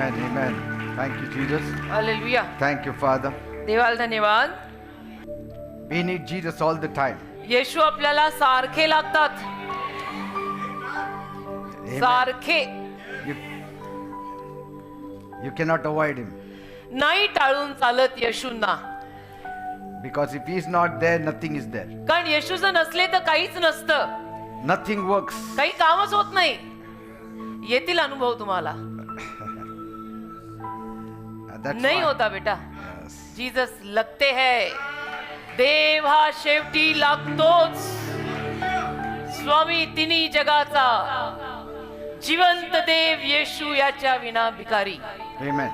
Amen. Amen. Thank you, Jesus. Hallelujah. Thank you, Father. देवाला धन्यवाद. We need Jesus all the time. येशू आपल्याला सारखे लागतात. Amen. सारखे. You cannot avoid him. नाही टाळून चालत येशूंना. Because if he is not there, nothing is there. कारण येशू जर नसले तर काहीच नसतं. Nothing works. काही कामच होत नाही. येतील अनुभव तुम्हाला. That's नहीं why. होता बेटा. Yes. जीसस लगते है. देव हा शेवटी लागतोच. स्वामी तिन्ही जगाचा जिवंत देव येशू याच्या विना भिकारी. Amen.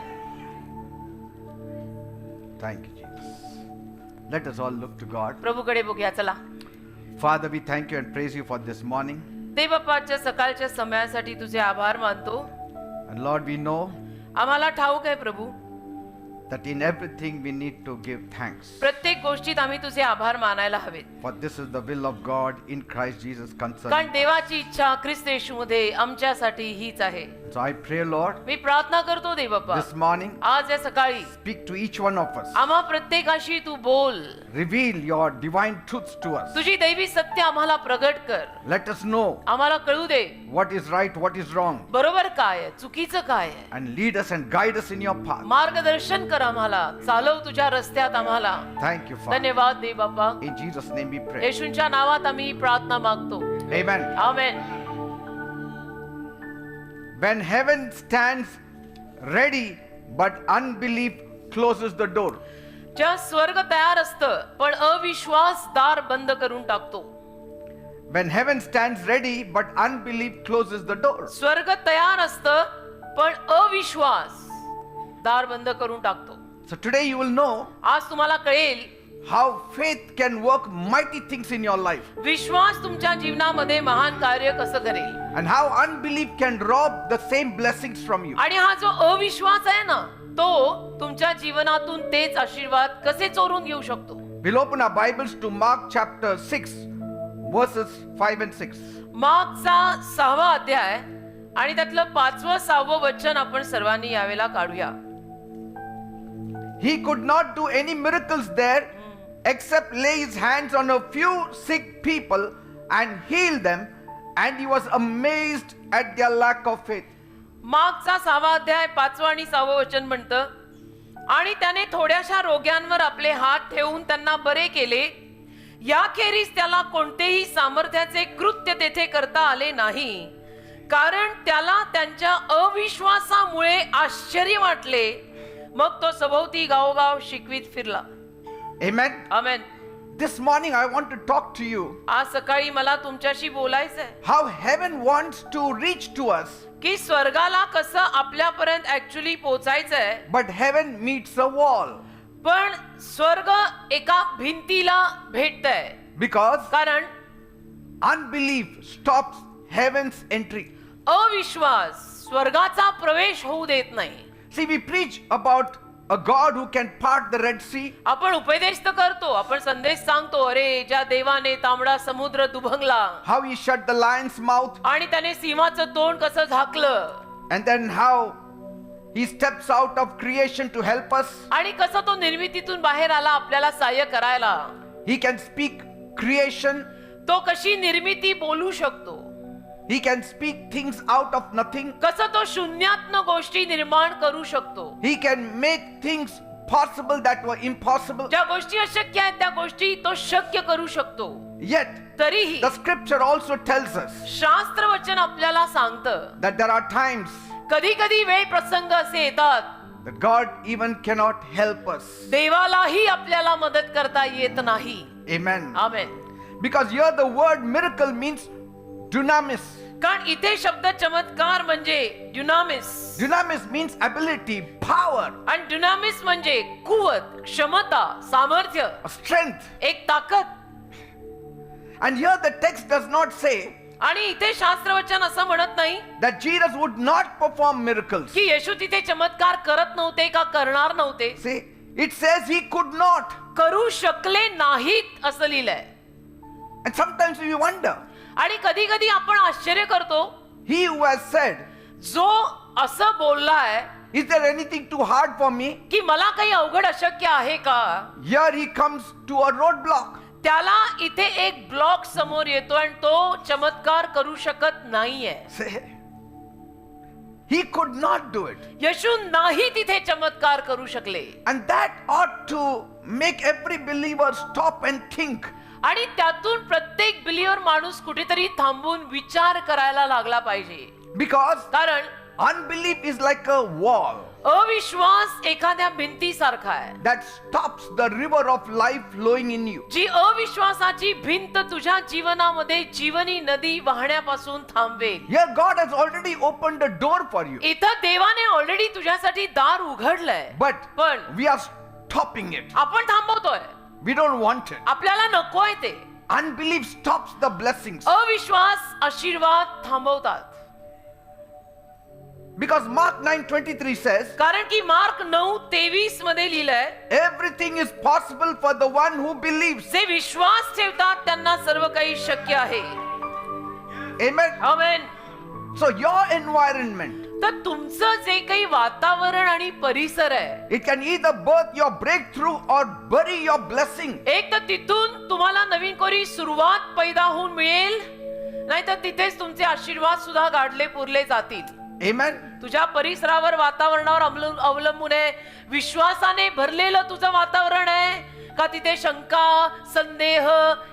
Thank you, Jesus. Let us all look to God. प्रभूकडे बघूया चला. Father, we thank you and praise you for this morning. देवबापाच्या सकाळच्या समयासाठी तुझे आभार मानतो. And Lord, we know आम्हाला ठाऊक आहे प्रभू, that in everything we need to give thanks. प्रत्येक गोष्टीत आम्ही तुझे आभार मानायला हवेत. For this is the will of God in Christ Jesus कारण concerning. देवाची इच्छा ख्रिस्त येशूमध्ये आमच्यासाठी हीच आहे. So I pray, Lord, मी प्रार्थना करतो देवबापा, this morning, आज या सकाळी speak to each one of us. आम्हा प्रत्येकाशी तू बोल. Reveal your divine truths to us. तुझी दैवी सत्य आम्हाला प्रगट कर. Let us know आम्हाला कळू दे what is right, what is wrong, बरोबर काय आहे, चुकीचं काय आहे. and lead us and guide us in your path. मार्गदर्शन कर आम्हाला, चालव तुझ्या रस्त्यात आम्हाला. Thank you, Father. धन्यवाद दे बापा. In Jesus' name we pray. येशूंच्या नावात आम्ही प्रार्थना मागतो. Amen. Amen. When heaven stands ready, but unbelief closes the door. ज्या स्वर्ग तयार असतं पण अविश्वास दार बंद करून टाकतो. When heaven stands ready, but unbelief closes the door. स्वर्ग तयार असतं पण अविश्वास दार बंद करून टाकतो. So today you will know आज तुम्हाला कळेल how faith can work mighty things in your life, विश्वास तुमच्या जीवनामध्ये महान कार्य कसं करेल and how unbelief can rob the same blessings from you. आणि हा जो अविश्वास आहे ना तो तुमच्या जीवनातून तेच आशीर्वाद कसे चोरून घेऊ शकतो. We'll open our Bibles to Mark chapter 6, verses 5 and 6. मार्कचा 6वा अध्याय आणि त्यातलं 5वं 6वं वचन आपण सर्वांनी यावेळेला काढूया. He could not do any miracles there except lay his hands on a few sick people and heal them, and he was amazed at their lack of faith. मार्कचा 6वा अध्याय 5वं आणि 6वं वचन म्हणतं, आणि त्याने थोड्याशा रोग्यांवर आपले हात ठेवून त्यांना बरे केले. याखेरीज त्याला कोणतेही सामर्थ्याचे कृत्य तेथे करता आले नाही, कारण त्याला त्यांच्या अविश्वासामुळे आश्चर्य वाटले. मग तो सभोवती गावोगाव शिकवीत फिरला. Amen. Amen. This morning I want to talk to you आज सकाळी मला तुमच्याशी बोलायचंय how heaven wants to reach to us, की स्वर्गाला कसं आपल्यापर्यंत actually पोहोचायचंय, but heaven meets a wall पण स्वर्ग एका भिंतीला भेटतंय. because कारण unbelief stops heaven's entry. अविश्वास स्वर्गाचा प्रवेश होऊ देत नाही. See, we preach about a God who can part the Red Sea, आपण उपदेश तर करतो, आपण संदेश सांगतो, अरे ज्या देवाने तांबडा समुद्र दुभंगला how he shut the lion's mouth, आणि त्याने सिंहाचं तोंड कसं झाकलं, and then how he steps out of creation to help us. आणि कसं तो निर्मितीतून बाहेर आला आपल्याला सहाय्य करायला. He can speak creation, तो कशी निर्मिती बोलू शकतो, he can speak things out of nothing, कसं तो शून्यातनं गोष्टी निर्माण करू शकतो. he can make things possible that were impossible. ज्या गोष्टी अशक्य आहेत त्या गोष्टी तो शक्य करू शकतो. Yet तरीही the scripture also tells us शास्त्र वचन आपल्याला सांगतं that there are times कधी कधी वेळ प्रसंग असे येतात that God even cannot help us. देवालाही आपल्याला मदत करता येत नाही. Amen. Amen. Because here the word miracle means dunamis. कारण इथे शब्द चमत्कार म्हणजे ड्युनामिस, Dunamis means ability, power, आणि ड्युनामिस म्हणजे कुवत, क्षमता, सामर्थ्य, strength. एक ताकद. And here the text does not say आणि इथे शास्त्रवचन असं म्हणत नाही that Jesus would not perform miracles. की येशू तिथे चमत्कार करत नव्हते का करणार नव्हते. See, it says he could not. करू शकले नाहीत असं लिहिलंय. And sometimes we wonder, आणि कधी कधी आपण आश्चर्य करतो, he who has said जो असं बोललाय Is there anything too hard for me? की मला काही अवघड अशक्य आहे का? Here he comes to a roadblock. त्याला इथे एक ब्लॉक समोर येतो आणि तो चमत्कार करू शकत नाहीये. Say, he could not do it. येशू नाही तिथे चमत्कार करू शकले. And that ought to make every believer stop and think. आणि त्यातून प्रत्येक बिलीवर माणूस कुठेतरी थांबून विचार करायला लागला पाहिजे. Because कारण unbelief is like a wall अविश्वास एखाद्या भिंतीसारखा आहे that stops the river of life flowing in you. जी अविश्वासाची भिंत तुझ्या जीवनामध्ये जीवनी नदी वाहण्यापासून थांबवेल. Here God has already opened a door for you. इथं देवाने ऑलरेडी तुझ्यासाठी दार उघडलंय. But पण we are stopping it. आपण थांबवतोय. We don't want it. आपल्याला नकोय ते. Unbelief stops the blessings. अविश्वास आशीर्वाद थांबवतात. Because Mark 9:23 says, कारण की मार्क 9:23 मध्ये लिहिलंय everything is possible for the one who believes. जे विश्वास ठेवतात त्यांना सर्व काही शक्य आहे. Amen. Amen. So your environment, तर तुमचं जे काही वातावरण आणि परिसर आहे it can either birth your breakthrough or bury your blessing. एक तर तिथून तुम्हाला नवीन कोरी सुरुवात पैदा होऊन मिळेल, नाहीतर तिथेच तुमचे आशीर्वाद सुद्धा गाडले पुरले जातील. Amen. तुझ्या परिसरावर वातावरणावर अवलंबून आहे. विश्वासाने भरलेलं तुझं वातावरण आहे का तिथे शंका संदेह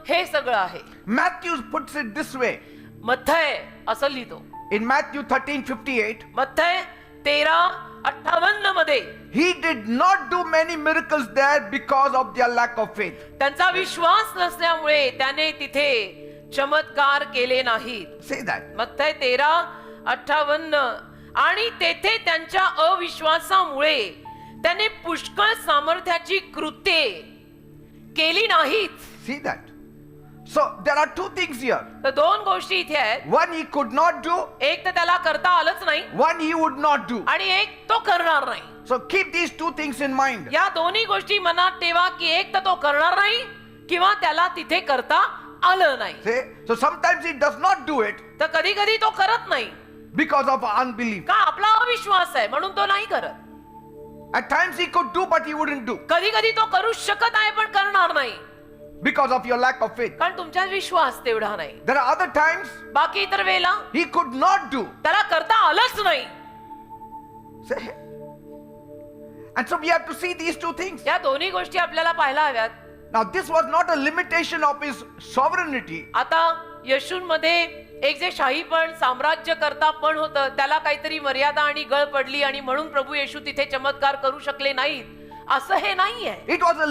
हे सगळं आहे. Matthew puts it this way. मत्थय असं लिहितो. In Matthew 13:58, मत्थय 13:58 मध्ये he did not do many miracles there because of their lack of faith. त्यांचा विश्वास नसल्यामुळे त्याने तिथे चमत्कार केले नाहीत. Say that. मत्थय 13:58 आणि तेथे त्यांच्या अविश्वासामुळे त्याने पुष्कळ सामर्थ्याची कृत्ये केली नाहीत. See that. So there are two things here. तर दोन गोष्टी इथे आहेत. One he could not do, एक तर त्याला करता आलंच नाही one he would not do. आणि एक तो करणार नाही. So keep these two things in mind. या दोन्ही गोष्टी मनात ठेवा की एक तर तो करणार नाही किंवा त्याला तिथे करता आलं नाही. See? So sometimes he does not do it तर कधी कधी तो करत नाही because of unbelief. का आपला अविश्वास आहे म्हणून तो नाही करत. At times he could do but he wouldn't do कधी कधी तो करू शकत आहे पण करणार नाही because of your lack of faith. कारण तुमच्यात विश्वास तेवढा नाही. There are other times बाकी इतर वेळेला he could not do. त्याला करता आलंच नाही. See? And so we have to see these two things. या दोन्ही गोष्टी आपल्याला पाहायला हव्यात. Now this was not a limitation of his sovereignty. आता येशूंमध्ये एक जे शाहीपण साम्राज्य करता पण होतं त्याला काहीतरी मर्यादा आणि गळ पडली आणि म्हणून प्रभू येशू तिथे चमत्कार करू शकले नाहीत असं हे नाहीये. It was a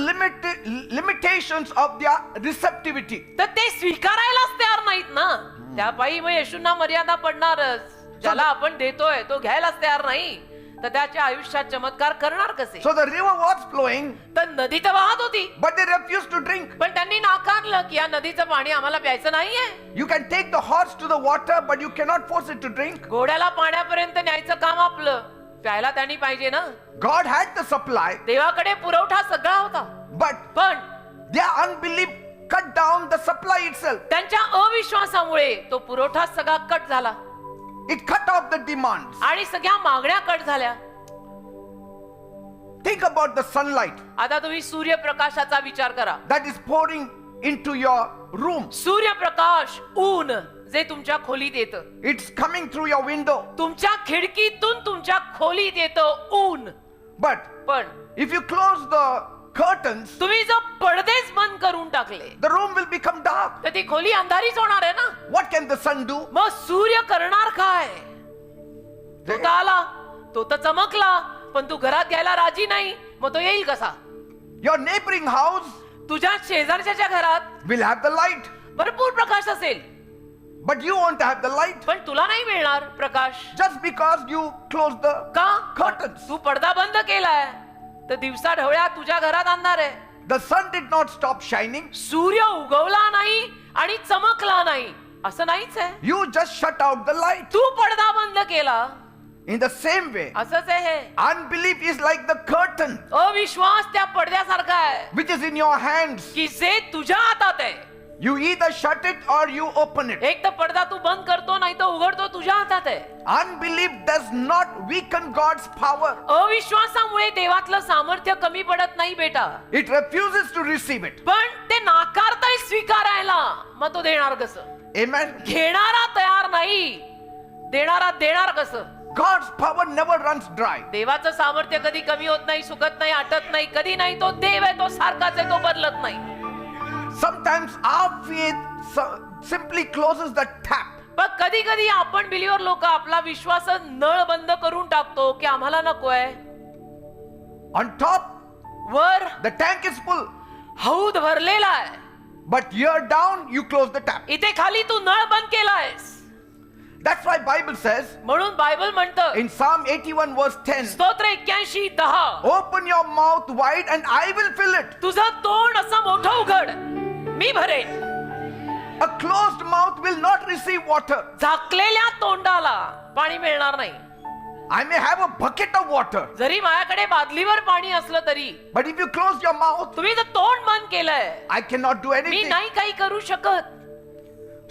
limitations of their receptivity. तर ते स्वीकारायलाच तयार नाहीत ना. त्यापायी मग येशूंना मर्यादा पडणारच. ज्याला आपण देतोय तो घ्यायलाच तयार नाही तर त्याच्या आयुष्यात चमत्कार करणार कसे. So the river was flowing तर नदी तर वाहत होती but they refused to drink. पण त्यांनी नाकारलं की या नदीचं पाणी आम्हाला प्यायचं नाहीये. You can take the horse to the water but you cannot force it to drink. घोड्याला पाण्यापर्यंत न्यायचं काम आपलं, प्यायला त्यांनी पाहिजे ना. God had the supply देवाकडे पुरवठा सगळा होता but पण their unbelief cut down the supply itself. त्यांच्या अविश्वासामुळे तो पुरवठा सगळा कट झाला It cut off the demands. आणि सगळ्या मागण्या कट झाल्या. Think about the sunlight आता तुम्ही सूर्यप्रकाशाचा विचार करा. that is pouring into your room. सूर्यप्रकाश ऊन जे तुमच्या खोलीत येतं, It's coming through your window. तुमच्या खिडकीतून तुमच्या खोलीत येतं ऊन. But पण if you close the curtains, तुम्ही जर पडदेच बंद करून टाकले the room will become dark. तर ती खोली अंधारीच होणार आहे ना. What can the sun do? मग सूर्य करणार काय. तो तर आला, तो तर चमकला, पण तू घरात यायला राजी नाही, मग तो येईल कसा. Your neighboring house तुझ्या शेजारच्या घरात will have the light, भरपूर प्रकाश असेल but you won't have the light पण तुला नाही मिळणार प्रकाश. just because you closed the का curtains. तू पडदा बंद केलाय तर दिवसा ढवळ्या तुझ्या घरात अंधार आहे. The sun did not stop shining. सूर्य उगवला नाही आणि चमकला नाही असं नाहीच आहे. You just shut out the light. तू पडदा बंद केला. In the same way, असंच आहे हे. unbelief is like the curtain अविश्वास त्या पडद्यासारखा आहे which is in your hands. की जे तुझ्या हातात आहे You either shut it or you open it. एक तर पडदा तू बंद करतो नाही तर उघडतो, तुझ्या हातात आहे. Unbelief does not weaken God's power. अविश्वासामुळे देवातलं सामर्थ्य कमी पडत नाही बेटा, It refuses to receive it. पण ते नाकारताय स्वीकारायला. मग तो देणार कसं? Amen. घेणारा तयार नाही, देणारा देणार कसं? God's power never runs dry. देवाचं सामर्थ्य कधी कमी होत नाही, सुकत नाही, आटत नाही, कधी नाही. तो देव आहे, तो सारखाच आहे, तो बदलत नाही. Sometimes our faith simply closes the tap. पण कधी कधी आपण बिलीवर लोक आपला विश्वास नळ बंद करून टाकतो की आम्हाला नकोय. On top, वर the tank is full. हौद भरलेला आहे, But here down, you close the tap. इथे खाली तू नळ बंद केलायस. That's why Bible says म्हणून बायबल म्हणतं in Psalm 81 verse 10, स्तोत्र 81:10, open your mouth wide and I will fill it. तुझं तोंड असं मोठं उघड, मी भरेन. A closed mouth will not receive water. झाकलेल्या तोंडाला पाणी मिळणार नाही. I may have a bucket of water, जरी माझ्याकडे बादलीवर पाणी असलं तरी, but if you close your mouth, तुम्ही जर तोंड बंद केलंय, I cannot do me anything. नाही काही करू शकत.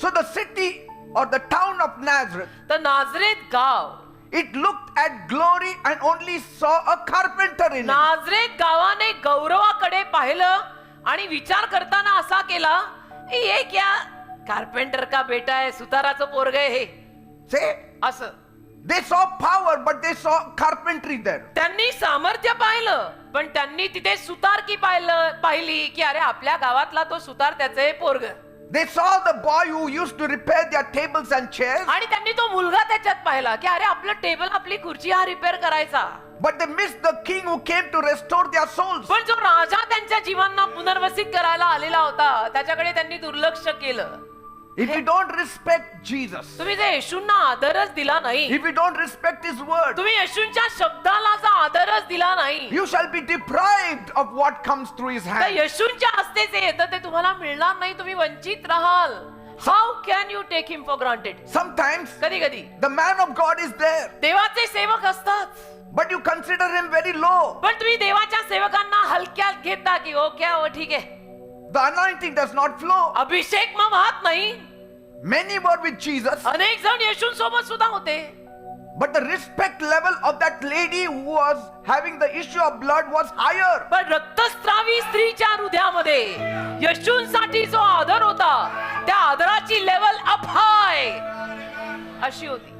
So the city or the town of Nazareth, तर नाझरेत गाव, it looked at glory and only saw a carpenter in it. नाझरेत गावाने गौरवाकडे पाहिलं आणि विचार करताना असा केला, ये क्या कारपेंटर का बेटा आहे, सुताराचं पोरग आहे हे. Say, असं they saw power, but they saw carpentry there. त्यांनी सामर्थ्य पाहिलं, पण त्यांनी तिथे सुतारकी पाहिली की अरे आपल्या गावातला तो सुतार त्याचे पोरग. They saw the boy who used to repair their tables and chairs, आणि त्यांनी तो मुलगा त्याच्यात पाहिला की अरे आपलं टेबल आपली खुर्ची हा रिपेअर करायचा. but they missed the king who came to restore their souls. पण जो राजा त्यांच्या जीवांना पुनर्वसित करायला आलेला होता त्याच्याकडे त्यांनी दुर्लक्ष केलं. If you don't respect Jesus, तुम्ही जे येशूंना आदरच दिला नाही, if you don't respect his word, तुम्ही येशूंच्या शब्दाला जर आदरच दिला नाही, you shall be deprived of what comes through his तर hand. येशूंच्या हस्ते जे येतं ते तुम्हाला मिळणार नाही, तुम्ही वंचित राहाल. How can you take him for granted? Sometimes कधी कधी the man of God is there, देवाचे सेवक असतात, but you consider him very low. पण तुम्ही देवाच्या सेवकांना हलक्यात घेता की हो क्या हो ठीक आहे, The anointing does not flow. अभिषेक मग वाहत नाही. Many were with Jesus, अनेक जण येशूंसोबत सुद्धा होते, but the respect level of that lady who was having the issue of blood was higher. पण रक्तस्रावी स्त्रीच्या हृदयामध्ये येशूंसाठी जो आदर होता त्या आदराची लेवल अप हाय अशी होती.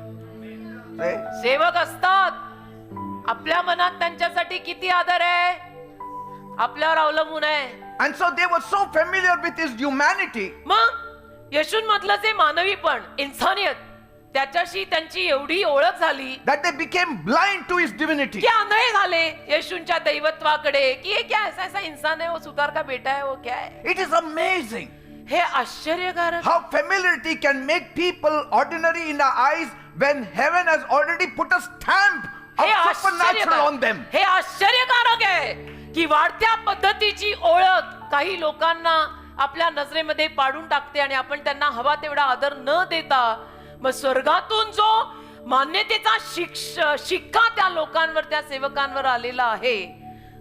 Say, सेवक असतात, आपल्या मनात त्यांच्यासाठी किती आदर आहे आपल्यावर अवलंबून आहे. and so they were so familiar with his humanity मग येशूंमधलं जे मानवीपण, इन्सानियत, त्याच्याशी त्यांची एवढी ओळख झाली that they became blind to his divinity. की आंधळे झाले येशूंच्या दैवत्वाकडे की ये क्या ऐसा ऐसा इंसान है, वो सुतार का बेटा है, वो क्या है. It is amazing हे आश्चर्यकारक. how familiarity can make people ordinary in our eyes when heaven has already put a stamp हे of supernatural on them. हे आश्चर्यकारक आहे की वाढत्या पद्धतीची ओळख काही लोकांना आपल्या नजरेमध्ये पाडून टाकते आणि आपण त्यांना हवा तेवढा आदर न देता मग स्वर्गातून जो मान्यतेचा शिक्का त्या लोकांवर, त्या सेवकांवर आलेला आहे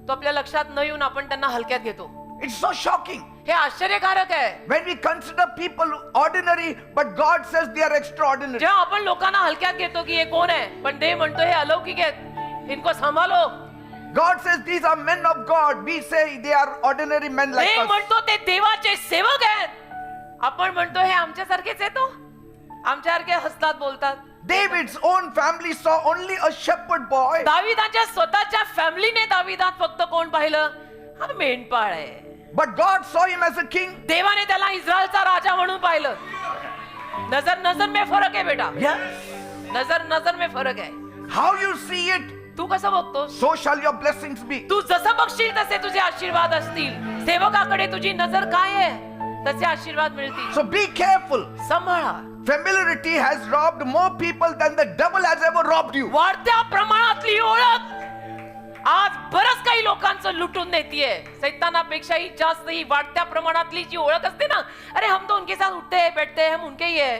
तो आपल्या लक्षात न येऊन आपण त्यांना हलक्यात घेतो. It's so shocking हे आश्चर्यकारक आहे. when we consider people ordinary, but God says they are extraordinary. जेव्हा आपण लोकांना हलक्यात घेतो की हे कोण आहे, पण देव म्हणतो हे अलौकिक आहेत, इनको सांभाळो. God says these are men of God. We say they are ordinary men like Dev us. म्हणतो ते देवाचे सेवक आहेत, आपण म्हणतो हे आमच्यासारखेच येतो, आमच्यासारखे हसतात बोलतात. David's own family saw only a shepherd boy. दाविदाच्या स्वतःच्या फॅमिलीने दाविदात फक्त कोण पाहिलं, हा मेंढपाळ आहे. But God saw him as a king. देवाने त्याला इस्रायलचा राजा म्हणून पाहिलं. नजर नजर में फरक आहे बेटा, Yes. नजर नजर में फरक आहे. How you see it, तू कसं बघतोस, so shall your blessings be. तू जसं बघशील तसे तुझे आशीर्वाद असतील. सेवकाकडे तुझी नजर काय आहे तसे आशीर्वाद मिळतील. So be careful. सांभाळा. Familiarity has robbed more people than the devil has ever robbed you. वाढत्या प्रमाणातली ओळख आज बरंच काही लोकांचं लुटून नेतीये. सैतानापेक्षाही जास्त ही वाढत्या प्रमाणातली जी ओळख असते ना, अरे हम तो उनके साथ उठते हैं बैठते हैं, हम उनके ही है,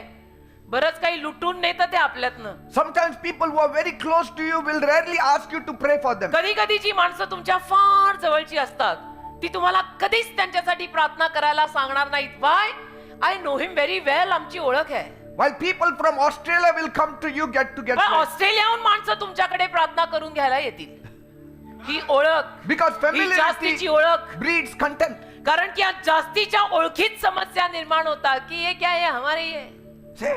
बरंच काही लुटून नेतं ते आपल्यातनं. Sometimes people who are very close to you will rarely ask you to pray for them. कधी कधी जी माणसं तुमच्या फार जवळची असतात ती तुम्हाला कधीच त्यांच्यासाठी प्रार्थना करायला सांगणार नाहीत. Why? I know him very well, आमची ओळख आहे. While people from Australia will come to you to get पण prayer. ऑस्ट्रेलियाहून माणसं तुमच्याकडे प्रार्थना करून घ्यायला येतील. ही ओळख, Because ही familiarity जास्तीची ओळख. breeds contempt. कारण की या जास्तीच्या ओळखीत समस्या निर्माण होतात की ये क्या है हमारे ये See,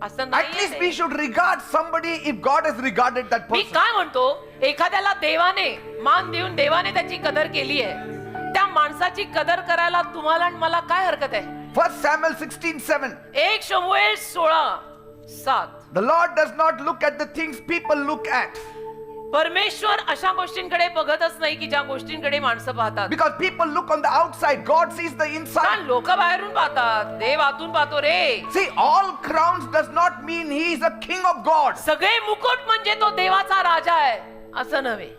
असं at least we नाही. should regard somebody if God has regarded that me person. काय म्हणतो, एखाद्याला देवाने मान देऊन देवाने त्याची कदर केली आहे, त्या माणसाची कदर करायला तुम्हाला आणि मला काय हरकत आहे? 1 Samuel 16:7. 1 शमूएल 16:7. The Lord does not look at the things people look at. परमेश्वर अशा गोष्टींकडे बघतच नाही की ज्या गोष्टींकडे माणसं पाहतात. Because people look on the outside, God sees the inside. लोक बाहेरून पाहतात, देव आतून पाहतो रे. See, all crowns does not mean he is a king of God. सगळे मुकुट म्हणजे तो देवाचा राजा आहे असं नव्हे.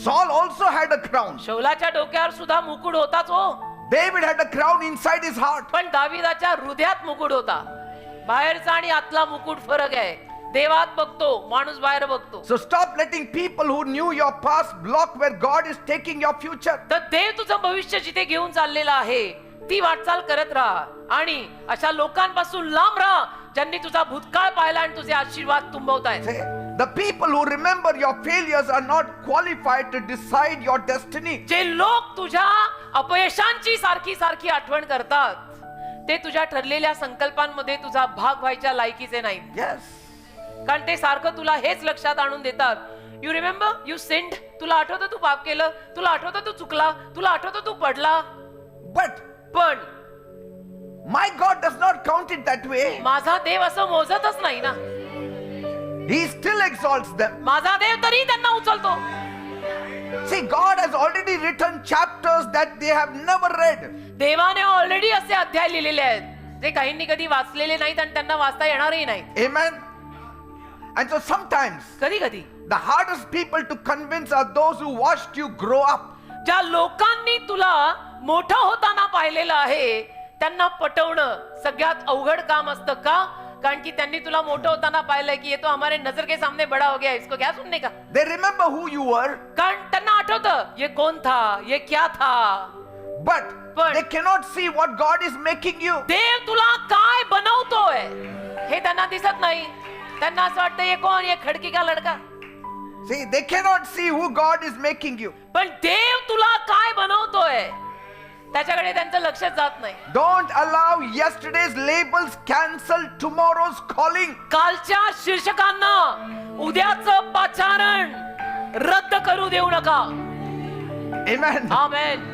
Saul also had a crown. शौलाच्या डोक्यावर सुद्धा मुकुट होताच हो. David had a crown inside his heart. पण दाविदाच्या हृदयात मुकुट होता. बाहेरचा आणि आतला मुकुट फरक आहे. देवात बघतो, माणूस बाहेर बघतो. So stop letting people who knew your past block where God is taking your future. तर देव तुझं भविष्य जिथे घेऊन चाललेलं आहे ती वाटचाल करत राहा आणि अशा लोकांपासून लांब राहा ज्यांनी तुझा भूतकाळ पाहिला आणि तुझे आशीर्वाद तुंबवतायत. See, the people who remember your failures are not qualified to decide your destiny. जे लोक तुझ्या अपयशांची सारखी सारखी आठवण करतात ते तुझ्या ठरलेल्या संकल्पांमध्ये तुझा भाग व्हायच्या लायकीचे नाहीत. Yes. कारण ते सारखं तुला हेच लक्षात आणून देतात. You remember you sinned. तुला आठवतं तू पाप केलं, तुला आठवतं तू चुकला, तुला आठवतं तू पडला. But पण my God does not count it that way. माझा देव असं मोजतच नाही ना. He still exalts them. माझा देव तरी त्यांना उचलतो. See, God has already written chapters that they have never read. देवाने ऑलरेडी असे अध्याय लिहिलेले आहेत जे काहींनी कधी वाचलेले नाहीत आणि त्यांना वाचता येणारही नाहीत. Amen. And so sometimes कधी कधी the hardest people to convince are those who watched you grow up. ज्या लोकांनी तुला मोठं होताना पाहिलेलं आहे त्यांना पटवणं सगळ्यात अवघड काम असतं. का? कारण की त्यांनी तुला मोठं होताना पाहिलंय की ये तो हमारे नजर के सामने बड़ा हो गया, इसको क्या सुनने का. They remember who you were, कारण त्यांना आठवतं ये कौन था, ये क्या था. but they cannot see what God is making you. देव तुला काय बनवतोय हे त्यांना दिसत नाही. त्यांना असं वाटतं ये कौन, ये खडकी का लडका. See, they cannot see who God is making you. पण देव तुला काय बनवतोय त्याच्याकडे त्यांचं लक्षच जात नाही. Don't allow yesterday's labels cancel tomorrow's calling. कालच्या शीर्षकांना उद्याचं पाचारण रद्द करू देऊ नका. Amen. आमेन.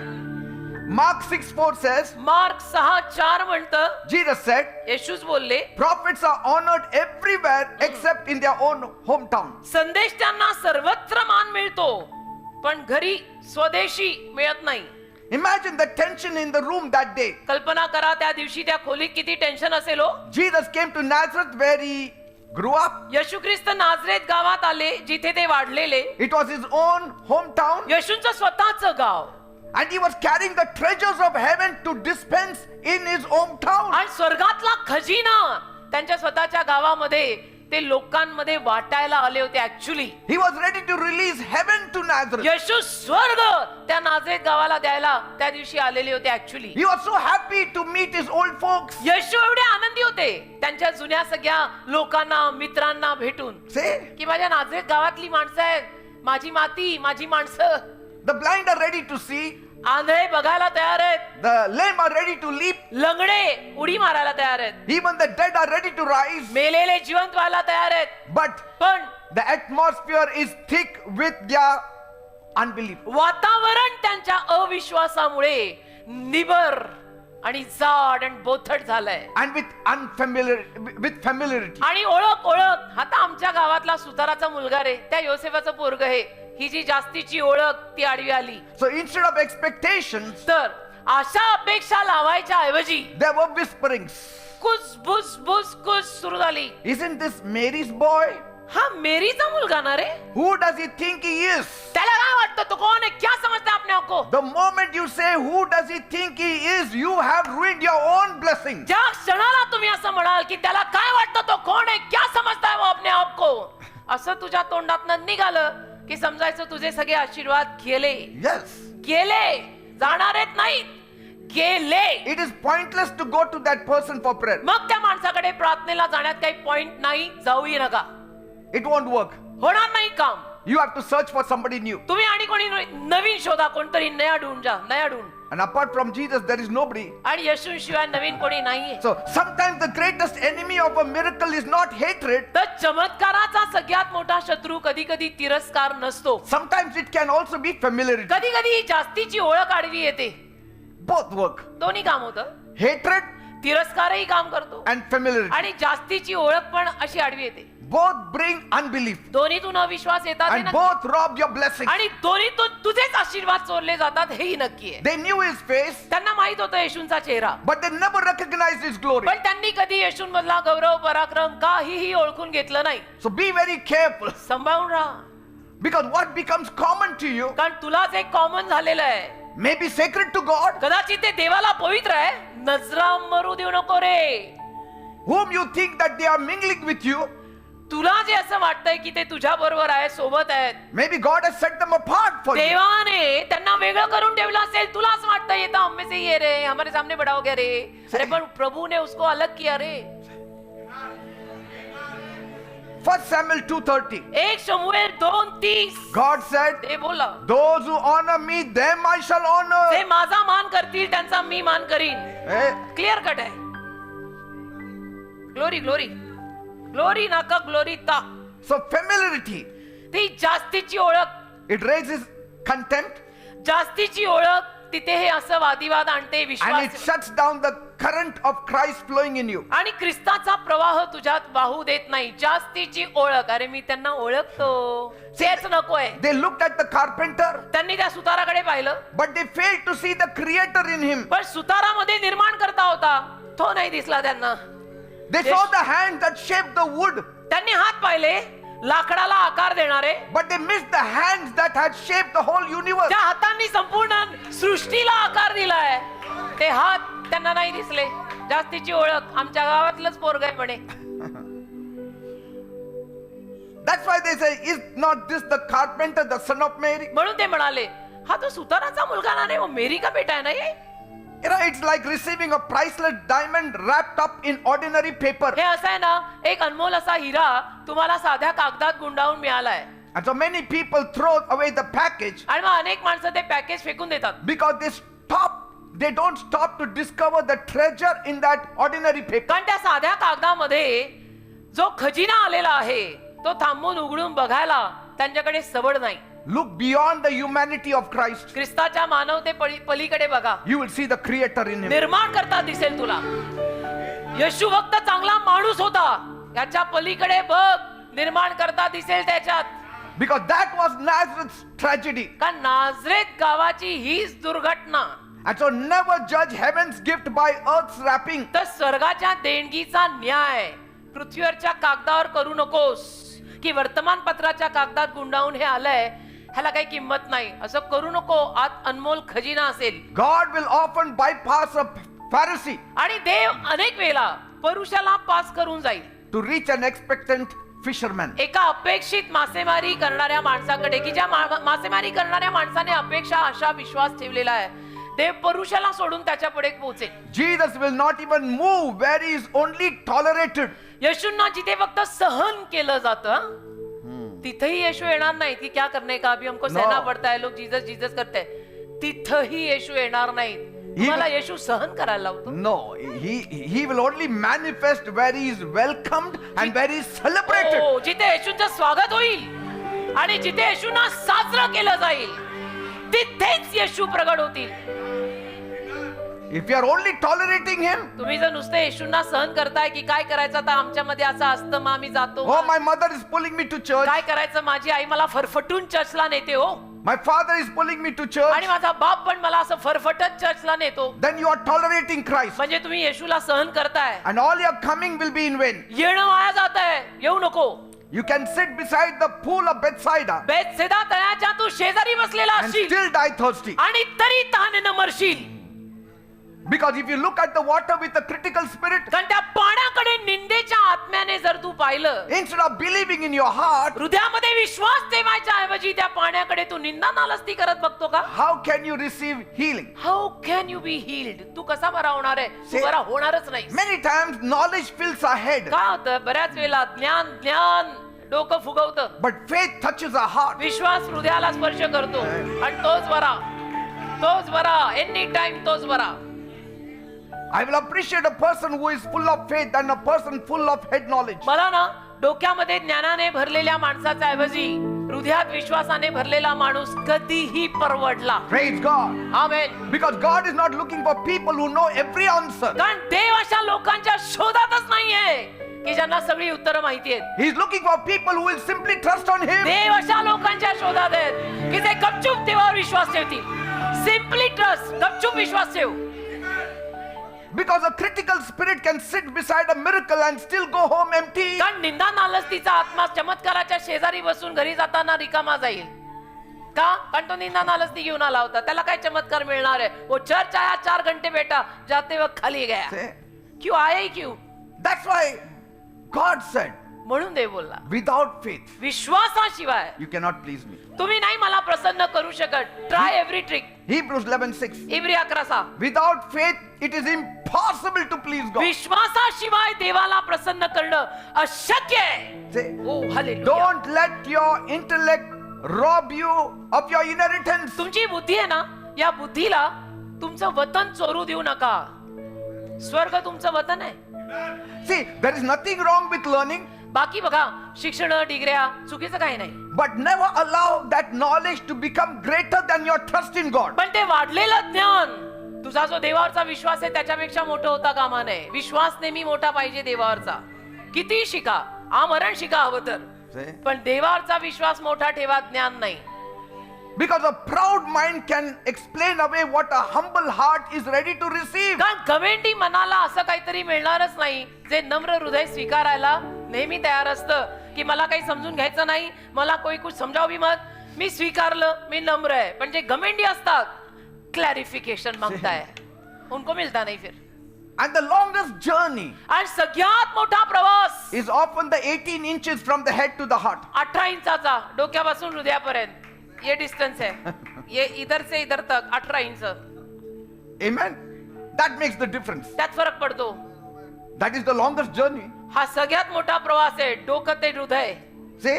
Mark 6:4 says, मार्क 6:4 म्हणतं, Jesus said, येशूच बोलले, prophets are honored everywhere except in their own hometown. संदेश त्यांना सर्वत्र मान मिळतो पण घरी स्वदेशी मिळत नाही. Imagine the tension in the room that day. कल्पना करा त्या दिवशी त्या खोलीत किती टेन्शन असेल हो. Jesus came to Nazareth where he grew up. येशू ख्रिस्त नाझरेत गावात आले जिथे ते वाढलेले. It was his own hometown. येशूंचं स्वतःचं गाव And he was carrying the treasures of heaven to dispense in his hometown. आणि स्वर्गातला खजिना त्यांच्या स्वतःच्या गावामध्ये ते लोकांमध्ये वाटायला आले होते. Actually He was ready to release heaven to Nazareth. येशू स्वर्ग त्या नाझरेत गावाला द्यायला त्या दिवशी आलेले होते. Actually He was so happy to meet his old folks. येशू एवढे आनंदी होते त्यांच्या जुन्या सगळ्या लोकांना मित्रांना भेटून Say, की माझ्या नाझरेत गावातली माणसं आहेत, माझी माती, माझी माणसं. the blind are ready to see. आंधळे बघायला तयार आहेत, The lame are ready to leap. लंगडे उडी मारायला तयार आहेत, Even the dead are ready to rise. मेलेले जिवंत व्हायला तयार आहेत. But पण the atmosphere is thick with their unbelief. वातावरण त्यांच्या अविश्वासामुळे निबर आणि जाड आणि बोथट झालंय. And with familiarity. आणि ओळख आता आमच्या गावातला सुताराचा मुलगा रे, त्या योसेफाचं पोरग हे, ही जी जास्तीची ओळख ती आडवी आली. So instead of expectations, तर अशा अपेक्षा लावायच्या ऐवजी there were whisperings. कुस बुस बुस कुस सुरू झाली. Isn't this Mary's boy? हा मेरीचा मुलगा ना रे. Who does he think he is? त्याला काय वाटतं तो कोण आहे, क्या समजता है अपने आप को. The moment you say who does he think he is, you have ruined your own blessing. ज्या क्षणाला तुम्ही असं म्हणाल की त्याला काय वाटतं तो कोण आहे, क्या समजता है वो अपने आप को, असं तुझ्या तोंडातनं निघालं की समजायचं तुझे सगळे आशीर्वाद गेले. Yes. गेले, जाणार आहेत नाहीत, गेले. It is pointless to go to that person for prayer. मग त्या माणसाकडे प्रार्थनेला जाण्यात काही पॉइंट नाही, जाऊही नका. It won't work. होणार नाही काम. You have to search for somebody new. तुम्ही आणि कोणी नवीन शोधा, कोणतरी नया ढूंढ जा, नया ढूंढ. And apart from Jesus, there is nobody. आणि येशूशिवाय नवीन कोणी नाहीये. So sometimes the greatest enemy of a miracle is not hatred. तर चमत्काराचा सगळ्यात मोठा शत्रू कधी कधी तिरस्कार नसतो. Sometimes it can also be familiarity. कधी कधी जास्तीची ओळख आडवी येते. Both work. दोन्ही काम होतं. Hatred तिरस्कारही काम करतो and familiarity. आणि जास्तीची ओळख पण अशी आडवी येते. Both bring unbelief. दोन्हीतून अविश्वास येतात हे And नक्की. both rob your blessings. आणि दोन्हीतून तुझेच आशीर्वाद चोरले जातात हेही नक्की आहे. They knew his face, त्यांना माहित होतं येशूंचा चेहरा, but they never recognized his glory. पण त्यांनी कधी येशूंमधला गौरव पराक्रम काहीही ओळखून घेतलं नाही. So be very careful, सांभाळून राहा, because what becomes common to you कारण तुलाच एक कॉमन झालेलं आहे. may be sacred to God, कदाचित ते देवाला पवित्र आहे. नजरा मरू देऊ नको रे. whom you think that they are mingling with you. तुला जे असं वाटतंय की ते तुझ्या बरोबर आहे, सोबत आहेत, Maybe God has set them apart for you. देवाने त्यांना वेगळं करून ठेवलं असेल. तुला असं वाटतं येता हमें से ये रे, हमारे सामने बड़ा हो गया रे. अरे पण प्रभु ने उसको अलग किया रे. 1 Samuel 2:30. 1 शमूएल 2:30 God said, ते बोला, those who honor me, them I shall honor. ते माझा मान करतील, त्यांचा मी मान करीन. Eh? क्लिअर कट आहे. ग्लोरी ग्लोरी ग्लोरी नाका ग्लोरी ता. So familiarity, ती जास्तीची ओळख, it raises contempt जास्तीची ओळख तिथे हे असं वादिवाद आणते, and it Vishwas shuts down the current of Christ flowing in you. आणि ख्रिस्ताचा प्रवाह तुझ्यात वाहू देत नाही. जास्तीची ओळख, अरे मी त्यांना ओळखतो, तेच नकोय. They looked at the carpenter, त्यांनी त्या सुताराकडे पाहिलं, but they failed to see the creator in him. पण सुतारामध्ये निर्माण करता होता तो नाही दिसला त्यांना. They saw the hands that shaped the wood, त्यांनी हात पाहिले लाकडाला आकार देणारे, but they missed the hands that had shaped the whole universe. त्या हातांनी संपूर्ण सृष्टीला आकार दिलाय. ते हात त्यांना नाही दिसले. जास्तीची ओळख, आमच्या गावातलंच पोरग आहे म्हणे. That's why they say, is not this the carpenter, the son of Mary? म्हणून ते म्हणाले, हा तो सुताराचा मुलगा ना रे, वो मेरी का बेटा है ना ये. You know, it's like receiving a priceless diamond wrapped up in ordinary paper. हे असं आहे ना, एक अनमोल असा हिरा तुम्हाला साध्या कागदात गुंडाळून मिळालाय. And so many people throw away the package आणि मग अनेक माणसं ते पॅकेज फेकून देतात. because they don't stop to discover the treasure in that ordinary paper. कारण त्या साध्या कागदामध्ये जो खजिना आलेला आहे तो थांबून उघडून बघायला त्यांच्याकडे सवड नाही. Look beyond the humanity of Christ. ख्रिस्ताच्या मानवते पलीकडे बघा. You will see the creator in him. निर्माण करता दिसेल तुला. येशू फक्त चांगला माणूस होता, याच्या पलीकडे बघ, निर्माण करता दिसेल त्याच्यात. Because that was Nazareth's tragedy. कारण नाझरेत गावाची हीच दुर्घटना. And so never judge heaven's gift by earth's wrapping. तर स्वर्गाच्या देणगीचा न्याय पृथ्वीवरच्या कागदावर करू नकोस, की वर्तमानपत्राच्या कागदात गुंडाळून हे आलंय, ह्याला काही किंमत नाही, असं करू नको. आत अनमोल खजिना असेल. God will often bypass a Pharisee आणि देव अनेक वेळेला पुरुषाला पास करून जाईल to reach an expectant fisherman. एका अपेक्षित मासेमारी करणाऱ्या माणसाकडे, की ज्या मासेमारी करणाऱ्या माणसाने अपेक्षा, आशा, विश्वास ठेवलेला आहे. देव पुरुषाला सोडून त्याच्या पुढे पोहोचेल. Jesus will not even move where he is only tolerated. येशूंना जिथे फक्त सहन केलं जातं तिथेही येशू येणार नाही. की क्या करने का, अभी हमको सहना पड़ता है, लोग जीसस जीसस करते हैं. तिथेही येशू येणार नाही. तुम्हाला येशू सहन करायला लावतो. No, he will only manifest where he is welcomed and where he is celebrated. हो, जिथे येशूंचं स्वागत होईल आणि जिथे येशूंना साजरं केलं जाईल तिथेच येशू प्रगट होतील. If you are only tolerating him, तुम्ही जर नुसते येशूंना सहन करताय की काय करायचं आता आमच्यामध्ये असं असतं, मग आम्ही जातो, oh, my mother is pulling me to church, काय करायचं माझी आई मला फरफटून चर्चला नेते हो, my father is pulling me to church, आणि माझा बाप पण मला असं फरफटत चर्चला नेतो, then you are tolerating Christ. म्हणजे तुम्ही येशूला सहन करताय. And all your coming will be in vain. येणं वाया जात आहे, येऊ नको. You can sit beside the pool of Bethsaida Bethsaida तळ्याच्या तू शेजारी बसलेला and असशील still die thirsty. आणि तरी तहानेनं मरशील. Because if you look at the water with a critical spirit, कारण त्या पाण्याकडे निंदेच्या आत्म्याने जर तू पाहिलं, instead of believing in your heart, हृदयामध्ये विश्वास ठेवायच्या ऐवजी त्या पाण्याकडे तू निंदा नालस्ती करत बघतो का? how can you receive healing? How can you be healed? तू कसा बरा होणार आहे? तू See, बरा होणारच नाही. Many times knowledge fills our head, का होतं बऱ्याच वेळेला ज्ञान ज्ञान डोकं फुगवतं, but faith touches our heart. विश्वास हृदयाला स्पर्श करतो आणि तोच बरा एनी टाइम तोच बरा. I will appreciate a person who is full of faith and a person full of head knowledge. मला ना डोक्यामध्ये ज्ञानाने भरलेल्या माणसाच्या ऐवजी हृदयात विश्वासाने भरलेला माणूस कधीही परवडला. Praise God. Amen. Because God is not looking for people who know every answer. कारण देव अशा लोकांच्या शोधातच नाहीये की ज्यांना सगळी उत्तरं माहिती आहेत. He is looking for people who will simply trust on Him. देव अशा लोकांच्या शोधात आहेत की ते गपचूप देवावर विश्वास ठेवतील. सिम्पली ट्रस्ट, गपचूप विश्वास ठेव. Because a critical spirit can sit beside a miracle and still go home empty. कारण निंदा नालस्तीचा आत्मा चमत्काराच्या शेजारी बसून घरी जाताना रिकामा जाईल. का? कारण तो निंदा नालस्ती घेऊन आला होता. त्याला काय चमत्कार मिळणार आहे? वो चर्च आया 4 घंटे बेटा, जाते वक्त खाली गया. See? क्यों आया ही क्यों? That's why God said, म्हणून देव बोलला without faith, विश्वासाशिवाय you cannot please me. तुम्ही नाही मला प्रसन्न करू शकत. Try every trick. Hebrews 11:6. इब्री 11:6. Without faith, it is impossible to please God. विश्वासाशिवाय देवाला प्रसन्न करणं अशक्य आहे. Say, oh hallelujah. don't let your intellect rob you of your inheritance. तुमची बुद्धी आहे ना, या बुद्धीला तुमचं वतन चोरू देऊ नका. स्वर्ग तुमचं वतन आहे. See, there is nothing wrong with learning, बाकी बघा, शिक्षण डिग्र्या चुकीचं काही नाही, but never allow that knowledge to become greater than your trust in God. पण ते वाढलेलं ज्ञान तुझा जो देवावरचा विश्वास आहे त्याच्यापेक्षा मोठं होता कामा नये. विश्वास नेहमी मोठा पाहिजे देवावरचा. किती शिका, आमरण शिका हवं तर, See? पण देवावरचा विश्वास मोठा ठेवा, ज्ञान नाही. Because a proud mind can explain away what a humble heart is ready to receive. कारण गवेंडी मनाला असं काहीतरी मिळणारच नाही जे नम्र हृदय स्वीकारायला नेहमी तयार असतं की मला काही समजून घ्यायचं नाही, मला कोई कुछ समजाव भी मत, मी स्वीकारलं, मी नम्र आहे. पण जे गमेंडी असतात क्लॅरिफिकेशन मागताय, उनको मिळता नाही फिर. And the longest journey आणि सगळ्यात मोठा प्रवास is often the 18 inches from the head to the heart. 18 इंचाचा डोक्यापासून हृदयापर्यंत. ये डिस्टेंस है, ये इधर से इधर तक 18 inch. Amen. That makes the difference. त्यात फरक पडतो. That is the longest journey. हा सगळ्यात मोठा प्रवास आहे, डोकं ते हृदय. See,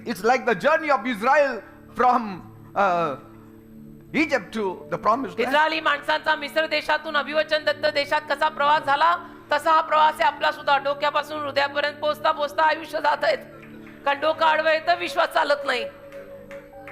it's like the journey of Israel from Egypt to the promised land. Israeli माणसांचा मिस्र देशातून अभिवचन दत्त देशात कसा प्रवास झाला, तसा हा प्रवास आहे आपला सुद्धा. डोक्यापासून हृदयापर्यंत पोहोचता पोहोचता आयुष्य जात आहेत. कारण डोकं आडवं आहे तर विश्वास चालत नाही.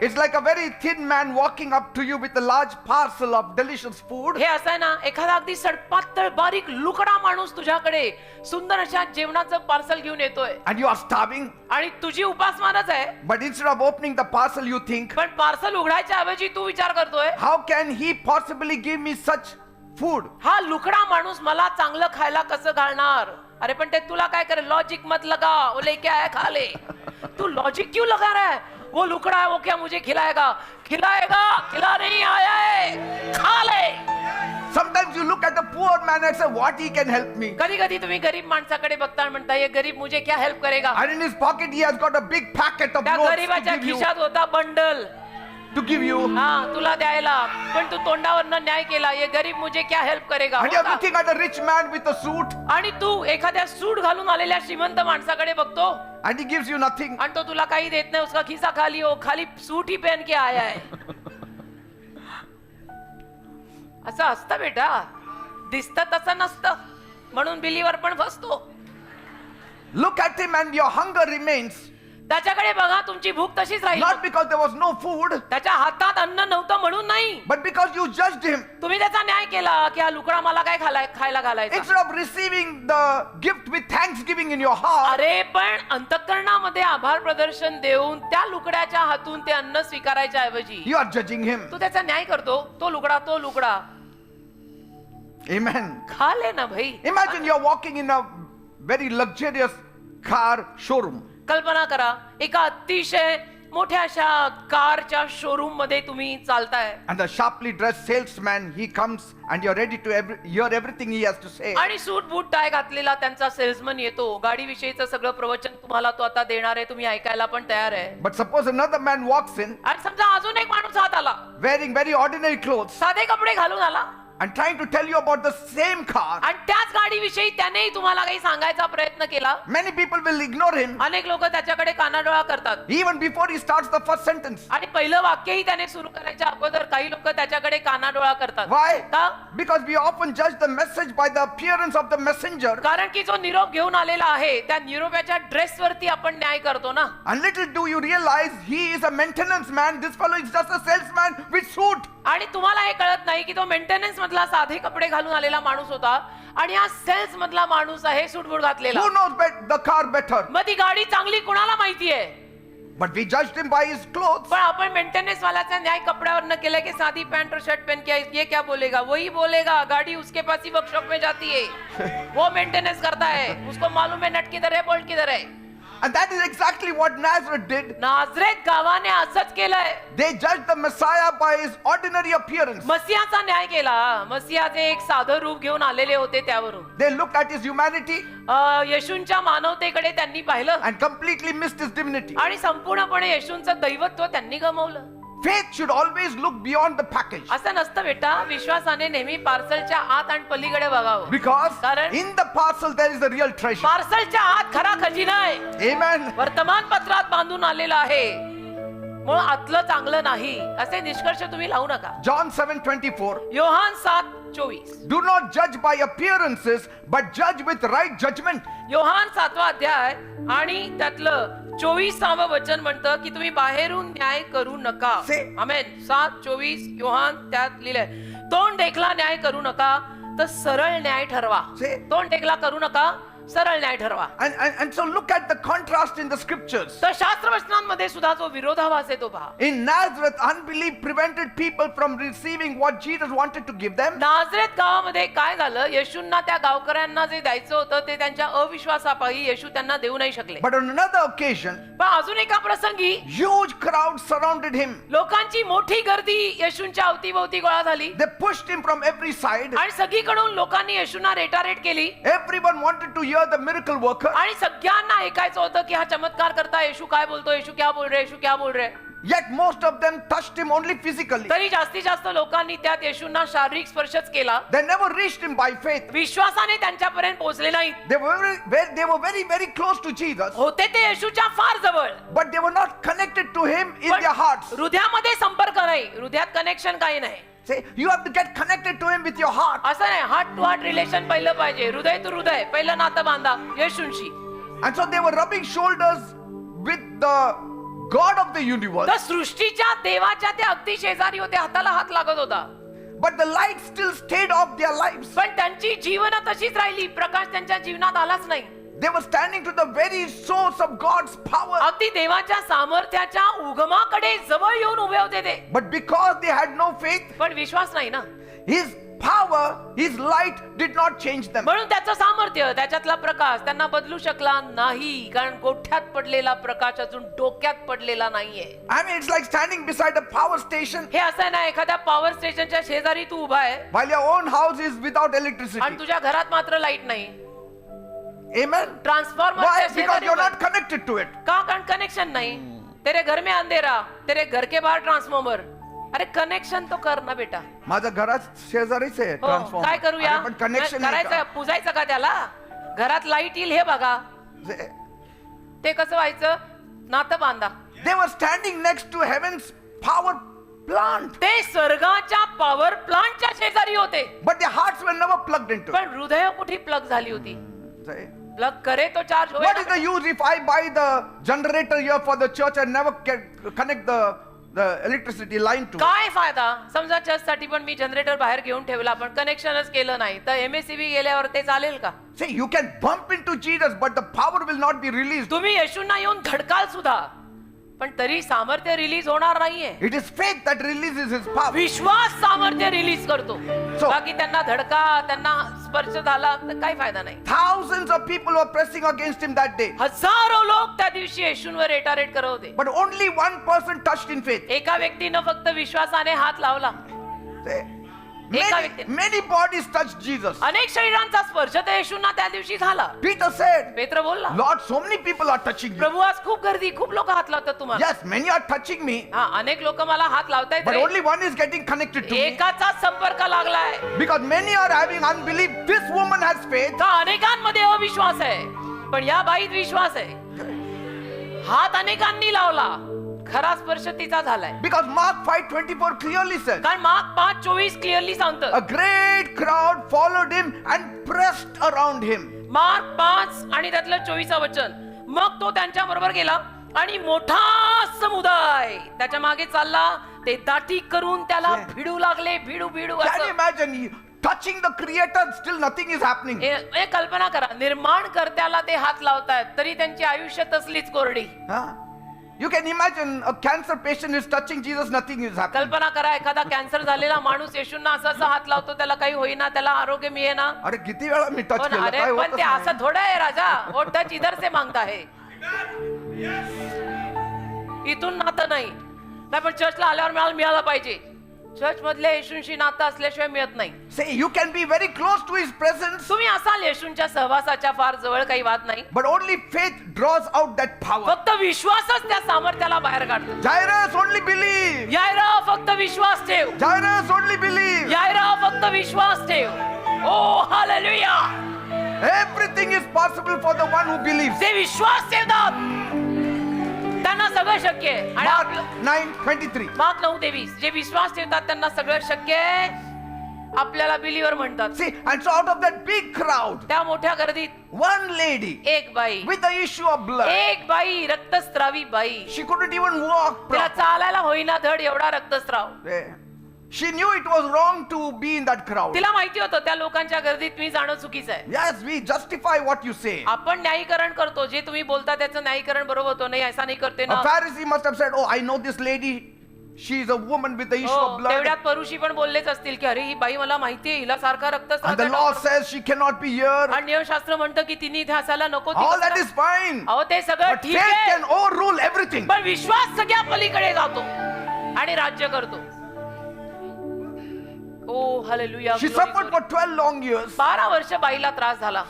It's like a very thin man walking up to you with a large parcel of delicious food. हे असं आहे ना, एखादा अगदी सडपातळ बारीक लुकडा माणूस तुझ्याकडे सुंदर अशा जेवणाचं पार्सल घेऊन येतोय And you are starving. आणि तुझी उपासमारच आहे. But instead of opening the parcel, you think, पण पार्सल उघडायच्या ऐवजी तू विचार करतोय, how can he possibly give me such food? हा लुकडा माणूस मला चांगलं खायला कसं घालणार? अरे पण ते तुला काय करे, लॉजिक मत लगा, वो लेके आया खा ले. तू लॉजिक क्यों लगा रहा है? वो लुकड़ा है, वो क्या मुझे खिलाएगा? खिला नहीं आया है, खा ले. Sometimes you look at a poor man and say, what he can help me? कधी कधी तुम्ही गरीब माणसाकडे बघता आणि म्हणता, ये गरीब मुझे क्या हेल्प करेगा? And in his pocket he has got a big packet of त्या notes गरीबाच्या to give you. खिशात होता बंडल, To give you. हा तुला द्यायला, पण तू तोंडावरनं न्याय केला, ये गरीब मुझे क्या हेल्प करेगा? And you are looking at a rich man with a suit आणि तू एखाद्या सूट घालून आलेल्या श्रीमंत माणसाकडे बघतो and he gives you nothing. आणि तो तुला काही देत नाही. उसका खिसा खाली हो, खाली सूट ही पहन के आया है. असं असतं बेटा, दिसतं तसं नसतं, म्हणून बिलीवर पण फसतो. Look at him and your hunger remains. त्याच्याकडे बघा, तुमची भूक तशीच राहील. Not because there was no food, त्याच्या हातात अन्न नव्हतं म्हणून नाही, but because you judged him. तुम्ही त्याचा न्याय केला की हा लुकडा मला काय खायला घालायचा. Instead of receiving the gift with thanksgiving in your heart, अरे पण अंतःकरणामध्ये आभार प्रदर्शन देऊन त्या लुकड्याच्या हातून ते अन्न स्वीकारायच्या ऐवजी you are judging him. तू त्याचा न्याय करतो. तो लुगडा Amen. खा ले ना भाई. Imagine you're walking in a very luxurious car showroom. कल्पना करा, एका अतिशय मोठ्या अशा कारच्या शोरूम मध्ये तुम्ही चालताय and the sharply dressed salesman, he comes and you're ready to hear everything he has to say. आणि सूट बूट टाय घातलेला त्यांचा सेल्समन येतो, गाडी विषयीचं सगळं प्रवचन तुम्हाला तो आता देणार आहे, तुम्ही ऐकायला पण तयार आहे. But suppose another man walks in आणि समजा अजून एक माणूस हात आला, wearing very ordinary clothes साधे कपडे घालून आला and trying to tell you about the same car. आणि त्याच गाडीविषयी त्यानेही तुम्हाला काही सांगायचा प्रयत्न केला. Many people will ignore him अनेक लोक त्याच्याकडे कानाडोळा करतात even before he starts the first sentence. आणि पहिलं वाक्यही त्याने सुरू करायच्या अगोदर काही लोक त्याच्याकडे कानाडोळा करतात. Why? का? Because we often judge the message by the appearance of the messenger. कारण की जो निरोप घेऊन आलेला आहे त्या निरोपाच्या ड्रेस वरती आपण न्याय करतो ना. And little do you realize he is a maintenance man. This fellow is just a salesman with suit. आणि तुम्हाला हे कळत नाही की तो मेंटेनन्स मधला साधे कपडे घालून आलेला माणूस होता आणि हा सेल्स मधला माणूस आहे सूटबूट घातलेला. Who knows the car better? मग ती गाडी चांगली कुणाला माहिती आहे? But we judged him by his clothes. पण आपण मेंटेनेंस वाल्याचा न्याय कपड्यावर न केला की सादी पैंट और शर्ट पहन के ये क्या बोलेगा, वही बोलेगा गाड़ी उसके पास ही वर्कशॉप में जाती है, वो मेंटेनेंस करता है, उसको मालूम है नट किधर है बोल्ट किधर है. And that is exactly what Nazareth did. नाझरेत गावाने असंच केलंय. They judged the Messiah by his ordinary appearance. मसीहाचा न्याय केला. मसीहाचे एक साधं रूप घेऊन आलेले होते त्यावरून. They looked at his humanity येशूंच्या मानवतेकडे त्यांनी पाहिलं and completely missed his divinity. आणि संपूर्णपणे येशूंचं दैवत्व त्यांनी गमावलं. Faith should always look beyond the package. असं नसतं बेटा, विश्वासाने नेहमी पार्सलच्या आत आणि पलीकडे बघावं. Because कारण in the parcel there is the real treasure. पार्सलच्या आत खरा खजिना आहे. Amen. वर्तमानपत्रात बांधून आलेला आहे, म्हणून आतलं चांगलं नाही असे निष्कर्ष तुम्ही लावू नका. John 7:24. Yohan 7:24. Do not judge by appearances, but judge with right judgment. Yohan 7वा अध्याय आणि त्यातलं 24वे वचन म्हणतं की तुम्ही बाहेरून न्याय करू नका. Say. आमेन. 7:24 योहान त्यात लिहिलंय, तोंड देखला न्याय करू नका तर सरळ न्याय ठरवा. Say. तोंड देखला करू नका, सरळ न्याय ठरवा. And so look at the contrast in the scriptures. तर शास्त्रवचनांमध्ये सुद्धा जो विरोधाभास आहे तो पहा. In Nazareth, unbelief prevented people from receiving what Jesus wanted to give them. नाझरेत गावामध्ये काय झालं, येशूंना त्या गावकऱ्यांना जे द्यायचं होतं ते त्यांच्या अविश्वासापायी येशू त्यांना देऊ नाही शकले. But on another occasion, पण अजून एका प्रसंगी huge crowds surrounded him. लोकांची मोठी गर्दी येशूंच्या अवतीभोवती गोळा झाली They pushed him from every side. आणि सगळीकडून लोकांनी येशूंना रेटारेट केली Everyone wanted to hear the miracle worker. आणि सगळ्यांना ऐकायचं होतं की हा चमत्कार करता येशू काय बोलतो, येशू क्या बोल रहे, येशू क्या बोल रहे. Yet most of them touched him only physically. तरी जास्तीत जास्त लोकांनी त्यात येशूंना शारीरिक स्पर्शच केला. They never reached him by faith. विश्वासाने त्यांच्यापर्यंत पोहोचले नाहीत. They were very close to Jesus. होते ते येशूच्या फार जवळ, But they were not connected to him in पण their hearts. हृदयामध्ये संपर्क नाही, हृदयात कनेक्शन काही नाही. Say, you have to get connected to him with your heart. असं नाही, हार्ट टू हार्ट रिलेशन पहिलं पाहिजे, हृदय टू हृदय पहिलं नातं बांधा येशूंशी. And so they were rubbing shoulders with the God of the universe. तर सृष्टीच्या देवाच्या ते अगदी शेजारी होते, हाताला हात लागत होता. But the light still stayed off their lives. पण त्यांची जीवन तशीच राहिली, प्रकाश त्यांच्या जीवनात आलाच नाही. They were standing to the very source of God's power. अगदी देवाच्या सामर्थ्याच्या उगमाकडे जवळ येऊन उभे होते ते. But because they had no faith, पण विश्वास नाही ना, his power, his light did not change them. म्हणून त्याचं सामर्थ्य, त्याच्यातला प्रकाश त्यांना बदलू शकला नाही. कारण गोठ्यात पडलेला प्रकाश अजून डोक्यात पडलेला नाहीये. I mean, it's like standing beside a power station हे असं ना, एखाद्या पॉवर स्टेशनच्या शेजारी तू उभा आहे while your own house is without electricity. आणि तुझ्या घरात मात्र लाईट नाही. Amen. Transformer Why? Because you're not connected to it. का? कारण कनेक्शन नाही. तेरे घर में अंधेरा, तेरे घर के बाहर ट्रांसफॉर्मर. अरे कनेक्शन तो कर ना बेटा. माझ्या घरात शेजारीच आहे हो, ट्रान्सफॉर्मर. काय करूया, पण कनेक्शन करायचं, पुजायचं का त्याला, घरात लाईट येईल हे बघा. ते कसं व्हायचं, नातं बांधा. They were standing next to heaven's power plant. ते स्वर्गाच्या पॉवर प्लांटच्या शेजारी होते, But their hearts were never plugged into it. पण हृदय कुठे प्लग झाली होती. Say, प्लग करे तो चार्ज what is होईल. the use if I buy the generator here for the church and never connect the electricity line to it? काय फायदा, समजा चर्च साठी पण मी जनरेटर बाहेर घेऊन ठेवला पण कनेक्शनच केलं नाही तर MACB गेल्यावर ते चालेल का? Say, you can bump into Jesus, but the power will not be released. तुम्ही येशूंना येऊन धडकाल सुद्धा पण तरी सामर्थ्य रिलीज होणार नाहीये. It is faith that releases his power. विश्वास सामर्थ्य रिलीज करतो. So- बाकी त्यांना धडका, त्यांना स्पर्श झाला तर काही फायदा नाही. Thousands of people were pressing against him that day. हजारो लोक त्या दिवशी येशूंवर रेटारेट करत होते. But only one person touched in faith. एका व्यक्तीनं फक्त विश्वासाने हात लावला. Say, एका Many, व्यक्तीने. many bodies touched Jesus. अनेक शरीरांचा स्पर्श तर येशूंना त्या दिवशी झाला. Peter said, पेत्र बोलला, Lord, so many people are touching you. प्रभू आज खूप गर्दी, खूप लोक हात लावतात तुम्हाला. Yes, many are touching me, हा, अनेक लोक मला हात लावतायत but ray. only one is getting connected to me. एकाचा संपर्क लागलाय. Because many are having unbelief. This woman has faith. तर अनेकांमध्ये अविश्वास आहे, पण या बाईत विश्वास आहे. हात अनेकांनी लावला, खरा स्पर्श तिचा झालाय. Because Mark 5:24 clearly says, कारण मार्क 5:24 क्लिअरली सांगतं. a great crowd followed him and pressed around him. Mark 5 आणि त्यातलं 24 वचन. मग तो त्यांच्या बरोबर गेला आणि मोठा समुदाय त्याच्या मागे चालला. ते दाटी करून त्याला Yeah. भिडू लागले, भिडू भिडू Can you असं. imagine touching the creator, still nothing is happening? हे कल्पना करा, निर्माणकर्त्याला ते हात लावतायत तरी त्यांची आयुष्य तसलीच कोरडी. Huh? You can imagine a cancer patient is touching Jesus, nothing is happening. कल्पना करा, एखादा कॅन्सर झालेला माणूस येशूंना असं असं हात लावतो, त्याला काही होईना, त्याला आरोग्य मिळेना. अरे किती वेळा मी टच पण केलं, अरे काय पण होतच ते नाही. असं थोडं आहे राजा. वो टच इधर से मांगता है, इथून नातं नाही. नाही पण चर्चला आल्यावर मिळालं पाहिजे. चर्च मधल्या येशूंशी नातं असल्याशिवाय मिळत नाही. Say, you can be very close to his presence, तुम्ही असाल येशूंच्या सहवासाच्या फार जवळ, काही वाद नाही. but only faith draws out that power. फक्त विश्वासच त्या सामर्थ्याला बाहेर काढतो. Jairus, only believe. यायरा फक्त विश्वास ठेव. Jairus, only believe. यायरा फक्त विश्वास ठेव. ओ hallelujah. Everything is possible for the one who believes. जे विश्वास ठेवतात त्यांना सगळं शक्य आहे. आणि Mark आपलं 9:23. मार्क 9:23, जे विश्वास ठेवतात त्यांना सगळं शक्य आहे. आपल्याला बिलीवर म्हणतात. See, and so out of that big crowd, त्या मोठ्या गर्दीत one lady एक बाई, with the issue of blood, एक बाई, रक्तस्रावी बाई. she couldn't even walk तिला properly. चालायला होईना धड एवढा रक्तस्राव. She knew it was wrong to be in that crowd. तिला माहिती होतं त्या लोकांच्या गर्दीत मी जाणं चुकीचं आहे. Yes, we justify what you say. आपण न्यायीकरण करतो, जे तुम्ही बोलता त्याचं न्यायीकरण बरोबर होतं. नाही ऐसा नाही करते ना. A Pharisee must have said, "Oh, I know this lady. She is a woman with the issue of हो, blood." तेवढ्यात परुषी पण बोललेच असतील की अरे ही बाई मला माहितीये, हिला सारखा रक्तस्राव And the झाला. law says she cannot be here. आणि नियमशास्त्र म्हणतं की तिने इथे असायला नको. ती All कसं that काय? is fine. अहो ते सगळं But ठीक faith आहे, can overrule everything. पण विश्वास सगळ्या पलीकडे जातो आणि राज्य करतो. ओ hallelujah. She suffered for 12 long years. 12 वर्ष बाईला त्रास झाला.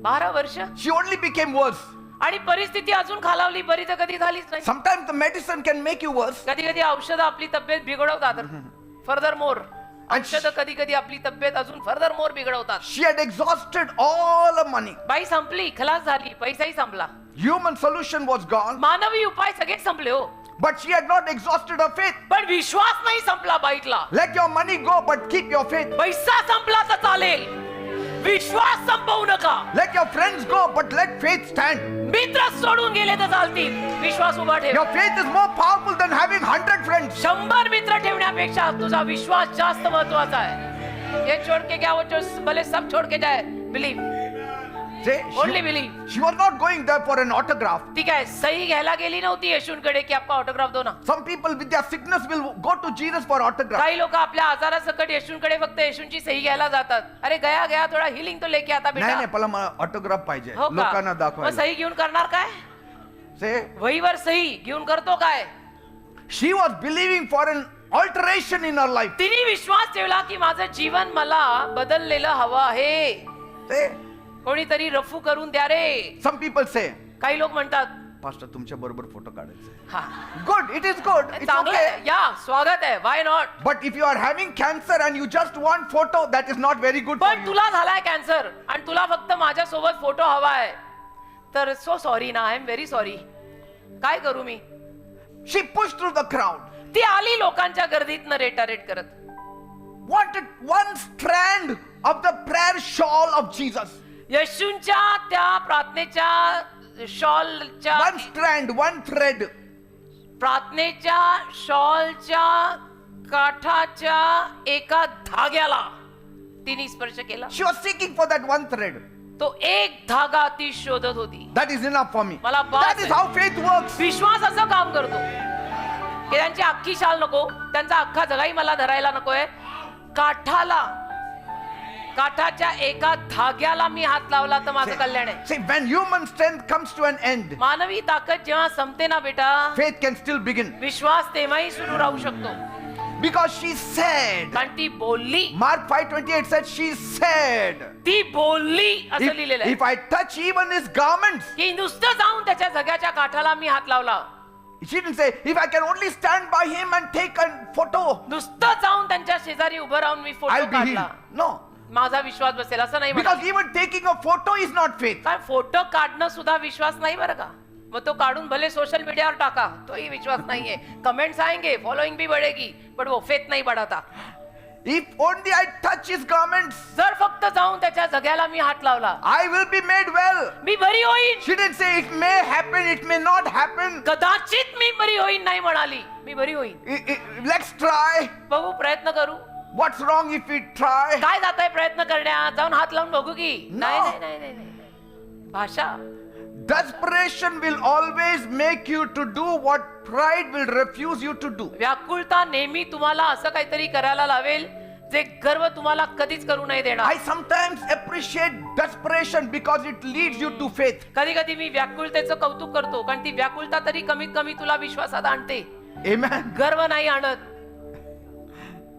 12 वर्ष She only became worse. आणि परिस्थिती अजून खालावली, बरी तर कधी झालीच नाही. Sometimes the medicine can make you worse. कधी कधी औषधं आपली तब्येत बिघडवतात. फर्दर मोर औषधं कधी कधी आपली तब्येत अजून फर्दर मोर बिघडवतात. She had exhausted all her money. बाई संपली, खलास झाली, पैसाही संपला, Human solution was gone. मानवी उपाय सगळे संपले हो. But she had not exhausted her faith. पण विश्वास नाही संपला बाईटला. Let your money go, but keep your faith. पैसा संपला तर चालेल, विश्वास संपवू नका. Let your friends go, but let faith stand. मित्र सोडून गेले तर चालतील, विश्वास उभा ठेव. Your faith is more powerful than having 100 friends. 100 मित्र ठेवण्यापेक्षा तुझा विश्वास जास्त महत्वाचा आहे. ये छोड़ के क्या, वो जो भले सब छोड़ के जाए, believe, Say, only believe. she was not going there for an autograph. ती काय सही घ्यायला गेली नव्हती येशूंकडे की आपका ऑटोग्राफ दो ना. Some people with their sickness will go to Jesus for autograph. काही लोक आपल्या आजारासकट येशूंकडे फक्त येशूंची सही घ्यायला जातात. अरे गया गया थोडा हिलिंग तो लेके आता नाही बेटा. नाही, मला ऑटोग्राफ पाहिजे हो का? लोकांना मग दाखवायला. सही घेऊन करणार काय? Say, वहीवर सही घेऊन करतो काय? she was believing for an alteration in her life. तिने विश्वास ठेवला की माझं जीवन मला बदललेलं हवं आहे. Say, कोणीतरी रफू करून द्या रे. some people say, काही लोक म्हणतात Pastor, तुमच्या बरोबर फोटो काढायचे. हा Good, it is good. It's चांगलं okay. आहे, या स्वागत आहे, why not. But if you are having cancer and you just want photo, that is not very good for पण you. तुला झालाय कॅन्सर आणि तुला फक्त माझ्या सोबत फोटो हवाय, तर सो सॉरी ना, आय एम व्हेरी सॉरी. काय करू मी? She pushed through the crowd. ती आली लोकांच्या गर्दीत रेटारेट करत. Wanted one strand of the prayer shawl of Jesus. येशूंच्या त्या प्रार्थनेच्या शॉलच्या, One strand, one thread. प्रार्थनेच्या शॉलच्या काठाच्या एका धाग्याला तिने स्पर्श केला. She was seeking for that one thread. तो एक धागा ती शोधत होती. That is enough for me. मला बास That is आहे. how faith works. विश्वास असं काम करतो की त्यांची अख्खी शाल नको, त्यांचा अख्खा जगाही मला धरायला नकोय, काठाच्या एका धाग्याला मी हात लावला तर माझं कल्याण आहे. See, when human strength comes to an end, मानवी ताकद जेव्हा संपते ना बेटा, faith can still begin. विश्वास तेव्हाही सुरू राहू शकतो. Because she said, कारण ती बोलली, Mark 5:28 said, she said, ती बोलली असं लिहिलेलं आहे if I touch even his garments, की नुसतं जाऊन त्याच्या जगाच्या काठाला मी हात लावला, she didn't say, if I can only stand by him and take a photo, नुसतं जाऊन त्यांच्या शेजारी उभं राहून मी फोटो I'll be काढला, healed. No. माझा विश्वास बसेल असं नाही Because म्हणाली. even taking a photo is not faith. कारण फोटो काढणं सुद्धा विश्वास नाही बरं का. मग तो काढून भले सोशल मीडियावर टाका, तोही विश्वास नाहीये. कमेंट्स आएंगे, फॉलोइंग भी बढ़ेगी, पण वो फेथ नाही बढ़ाता. If only I touch his garments, जर फक्त जाऊन त्याच्या जग्याला मी हात लावला, I will be made well. मी बरी होईन. She didn't say it may happen, it may not happen. कदाचित मी बरी होईन नाही म्हणाली, मी बरी होईन. Let's try. बघू, प्रयत्न करू. What's wrong if we try? काय जाताय प्रयत्न करण्यात, जाऊन हात लावून बघू की. नाही No. नाही नाही नाही नाही. भाषा. Desperation will always make you to do what pride will refuse you to do. व्याकुळता नेहमी तुम्हाला असं काहीतरी करायला लावेल जे गर्व तुम्हाला कधीच करू नाही देणार. I sometimes appreciate desperation because it leads you to faith. कधी कधी मी व्याकुळतेचं कौतुक करतो, कारण ती व्याकुळता तरी कमीत कमी तुला विश्वासात आणते, Amen. गर्व नाही आणत.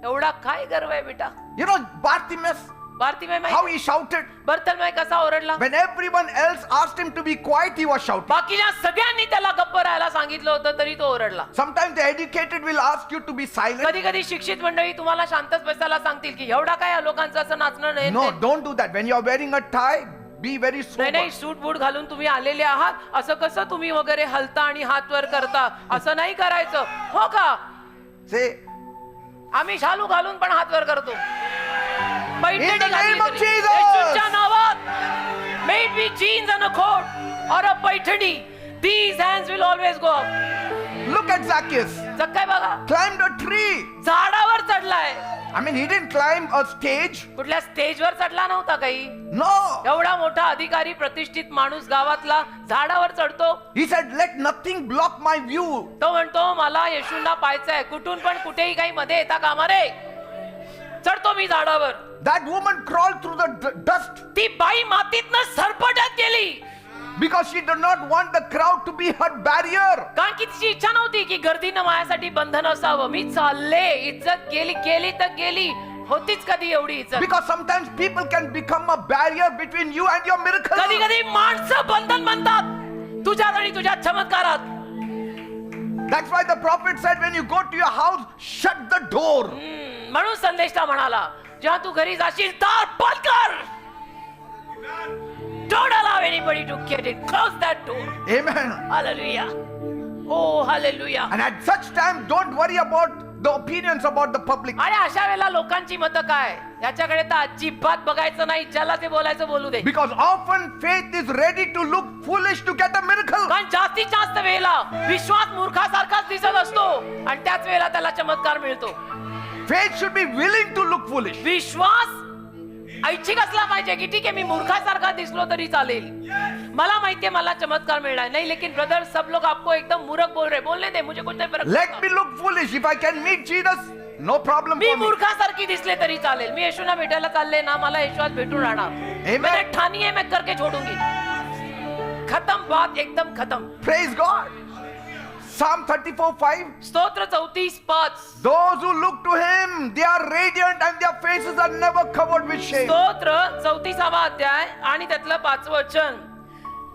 एवढा काय गर्व आहे बेटा. You know, Bartimaeus, भारतीय how he shouted. बर्तलमय कसा ओरडला. When everyone else asked him to be quiet, he was shouting. बाकीच्या सगळ्यांनी त्याला गप्प राहायला सांगितलं होतं तरी तो ओरडला. Sometimes the educated will ask you to be silent. कधी कधी शिक्षित मंडळी तुम्हाला शांतच बसायला सांगतील की एवढा काय या लोकांचं असं नाचणं नाही. No, don't do that. When you are wearing a tie, be very sober. नाही, सूट बूट घालून तुम्ही आलेले आहात, असं कसं तुम्ही वगैरे हलता आणि हात वर करता, असं नाही करायचं. हो का. Say, आम्ही शालू घालून पण हात वर करतो. पैठणी In the घातली name of तरी. Jesus. येशूच्या नावात, may it be jeans and a coat or a Paithani, these hands will always go up. look at Zacchaeus. काय बघा, Climbed a tree. झाडावर चढलाय. I mean, he didn't climb a stage. कुठल्या स्टेजवर चढला नव्हता काही. No. एवढा मोठा अधिकारी, प्रतिष्ठित माणूस गावातला झाडावर चढतो. He said, let nothing block my view. तो म्हणतो मला येशूंना पाहायचंय, कुठून पण कुठेही काही मध्ये येता कामा रे. चढतो मी झाडावर. That woman crawled through the dust ती बाई मातीतनं सरपटत गेली, because she did not want the crowd to be her barrier. कारण की तिची इच्छा नव्हती की गर्दीनं माझ्यासाठी बंधन असावं. मी चालले, इज्जत गेली तर गेली, होतीच कधी एवढी इज्जत. Because sometimes people can become a barrier between you and your miracle. कधी कधी माणसं बंधन बनतात तुझ्यात आणि तुझ्या चमत्कारात. That's why the prophet said, when you go to your house, shut the door. म्हणून संदेशला म्हणाला, जेव्हा तू घरी जाशील दार बंद कर. Don't allow anybody to get in. Close that door. Amen. Hallelujah. Oh, hallelujah. And at such time, don't worry about the opinions about the public. आणि अशा वेळेला लोकांची मतं काय, याच्याकडे तर अजिबात बघायचं नाही. ज्याला ते बोलायचं बोलू दे. Because often faith is ready to look foolish to get a miracle. कारण जास्तीत जास्त वेळेला विश्वास मूर्खासारखाच दिसत असतो आणि त्याच वेळेला त्याला चमत्कार मिळतो. Faith should be willing to look foolish. विश्वास ऐच्छिक असला पाहिजे की ठीक आहे मी मूर्खासारखा दिसलो तरी चालेल, मला माहितीये मला चमत्कार मिळणार नाही, लेकिन ब्रदर सब लोग आपको एकदम मूर्ख बोल रहे, बोलने दे, मुझे कुछ नहीं फरक Let पड़ता. me look foolish. If I can meet Jesus, no problem me for me. मूर्खासारखी दिसले तरी चालेल, मी येशूला भेटायला चालले ना, मला येशू आज भेटून राहणार. Amen. मैंने ठानी है, मैं करके छोडूंगी. खत्म बात, एकदम खत्म. Praise God. Psalm 34:5. स्तोत्र 34:5. Those who look to him, they are radiant and their faces are never covered with shame. स्तोत्र 34वा अध्याय आणि त्यातलं 5वं वचन.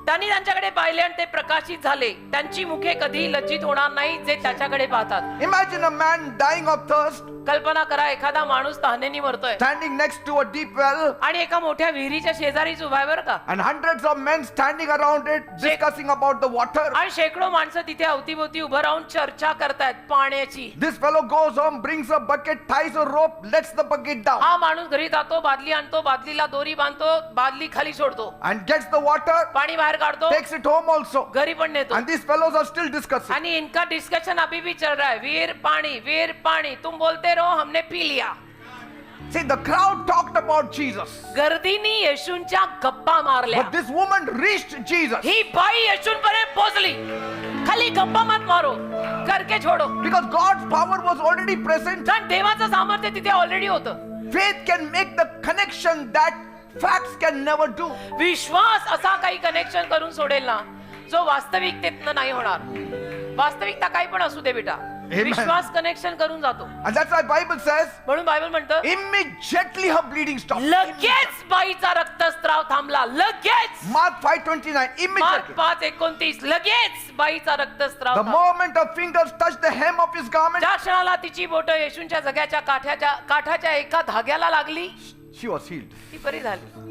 त्यांनी त्यांच्याकडे पाहिले आणि ते प्रकाशित झाले, त्यांची मुखे कधी लज्जित होणार नाही जे त्याच्याकडे पाहतात. Imagine a man dying of thirst, कल्पना करा, एखादा माणूस तहानेने मरतोय standing next to a deep well, आणि एका मोठ्या विहिरीच्या शेजारीच उभा आहे बरं का, and hundreds of men standing around it, discussing about the water. आणि शेकडो माणसं तिथे अवतीभोवती उभं राहून चर्चा करतायत पाण्याची. This fellow goes home, brings a bucket, ties a rope, lets the bucket down, हा माणूस घरी जातो, बादली आणतो, बादलीला दोरी बांधतो, बादली खाली सोडतो, and gets the water, पाणी बाहेर काढतो, takes it home also. घरी पण नेतो. And these fellows are still discussing. आणि इनका डिस्कशन अभी भी चल रहा है, वीर पानी तुम बोलते रहो, हमने पी लिया. See, the crowd talked about Jesus, गर्दीनी येशूंच्या गप्पा मारल्या. but this woman reached Jesus ही बाई येशूंपर्यंत पोहोचली. खाली गप्पा मत मारो, करके छोडो. because God's power was already present. कारण देवाचं सामर्थ्य तिथे ऑलरेडी होतं. Faith can make the connection that facts can never do. विश्वास असा काही कनेक्शन करून सोडेल ना, जो वास्तविकतेतनं नाही होणार. वास्तविकता काही पण असू दे बेटा, विश्वास कनेक्शन करून जातो. And that's why Bible says, म्हणून बायबल म्हणतं immediately her bleeding stopped. लगेच बाईचा रक्तस्राव थांबला. लगेच. Mark 5:29, mark immediately. 5:29 लगेच बाईचा रक्तस्राव The थांबला. moment her fingers touched the hem of his garment, ज्या क्षणाला तिची बोट येशूंच्या जगाच्या काठाच्या एका धाग्याला लागली, she was healed. ती बरी झाली.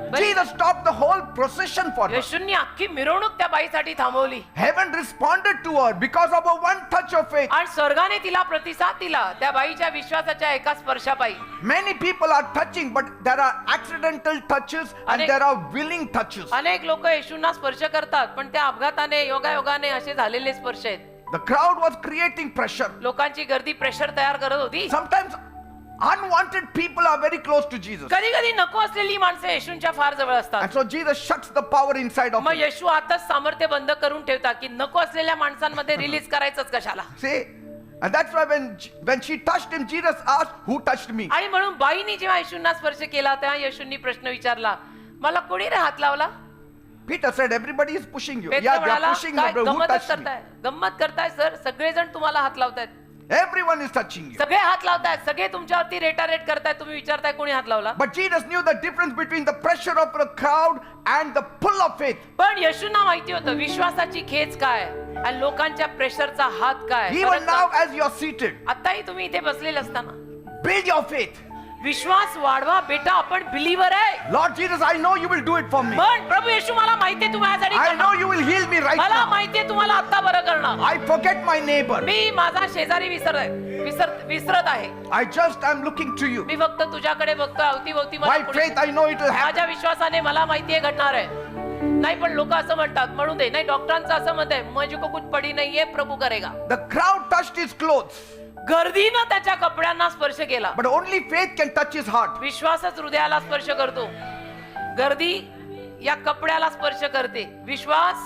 Jesus stopped the whole procession for her. येशूंनी अख्खी मिरवणूक त्या बाईसाठी थांबवली. Heaven responded to her because of a one touch of faith. आणि स्वर्गाने तिला प्रतिसाद दिला त्या बाईच्या विश्वासाच्या एका स्पर्शापायी. Many people are touching, but there are accidental touches and अनेक- there are willing touches. अनेक लोक येशूंना स्पर्श करतात, पण त्या अपघाताने योगायोगाने असे झालेले स्पर्श आहेत. The crowd was creating pressure. लोकांची गर्दी प्रेशर तयार करत होती. Sometimes unwanted people are very close to Jesus. कधी कधी नको असलेली माणसं येशूंच्या फार जवळ असतात. And so Jesus shuts the power inside of मग him. येशू आताच सामर्थ्य बंद करून ठेवतात की नको असलेल्या माणसांमध्ये रिलीज करायचंच कशाला. See? And that's why when she touched him, Jesus asked, who touched me? आणि म्हणून बाईनी जेव्हा येशूंना स्पर्श केला तेव्हा येशूंनी प्रश्न विचारला, मला कोणी रे हात लावला? Peter said, everybody is pushing you. पेत्र Yeah, they are म्हणाला, pushing you, काय but who गंमतच touched me? करताय, गंमत करताय सर, सगळेजण तुम्हाला हात लावतायत. Everyone is touching you. सगळे हात लावतायत, सगळे तुमच्यावरती रेटारेट करतायत, तुम्ही विचारताय कोणी हात लावला. But Jesus knew the difference between the pressure of the crowd and the pull of faith. पण येशूंना माहिती होतं विश्वासाची खेच काय आणि लोकांच्या प्रेशरचा हात काय. Even now, as you are seated, आताही तुम्ही इथे बसलेले असताना build your faith. विश्वास वाढवा बेटा, आपण बिलीवर आहे. Lord Jesus, I know you will do it for me. पण प्रभू येशू मला माहितीये तू माझ्यासाठी I know करणार. you will heal me right मला now. माहितीये तुम्हाला आता बरं करणार. I forget my neighbor. मी माझा शेजारी विसरत आहे. I just am looking to you. मी फक्त तुझ्याकडे बघतो, अवतीभोवती मला By कोणी- faith, I know it will happen. माझ्या विश्वासाने मला माहितीये घडणार आहे. नाही पण लोक असं म्हणतात, म्हणू दे. नाही, डॉक्टरांचं असं मत आहे, मुझको कुछ पडी नाहीये, प्रभू करेगा. The crowd touched his clothes, गर्दीनं त्याच्या कपड्यांना स्पर्श केला. but only faith can touch his heart. विश्वासच हृदयाला स्पर्श करतो. गर्दी या कपड्याला स्पर्श करते, विश्वास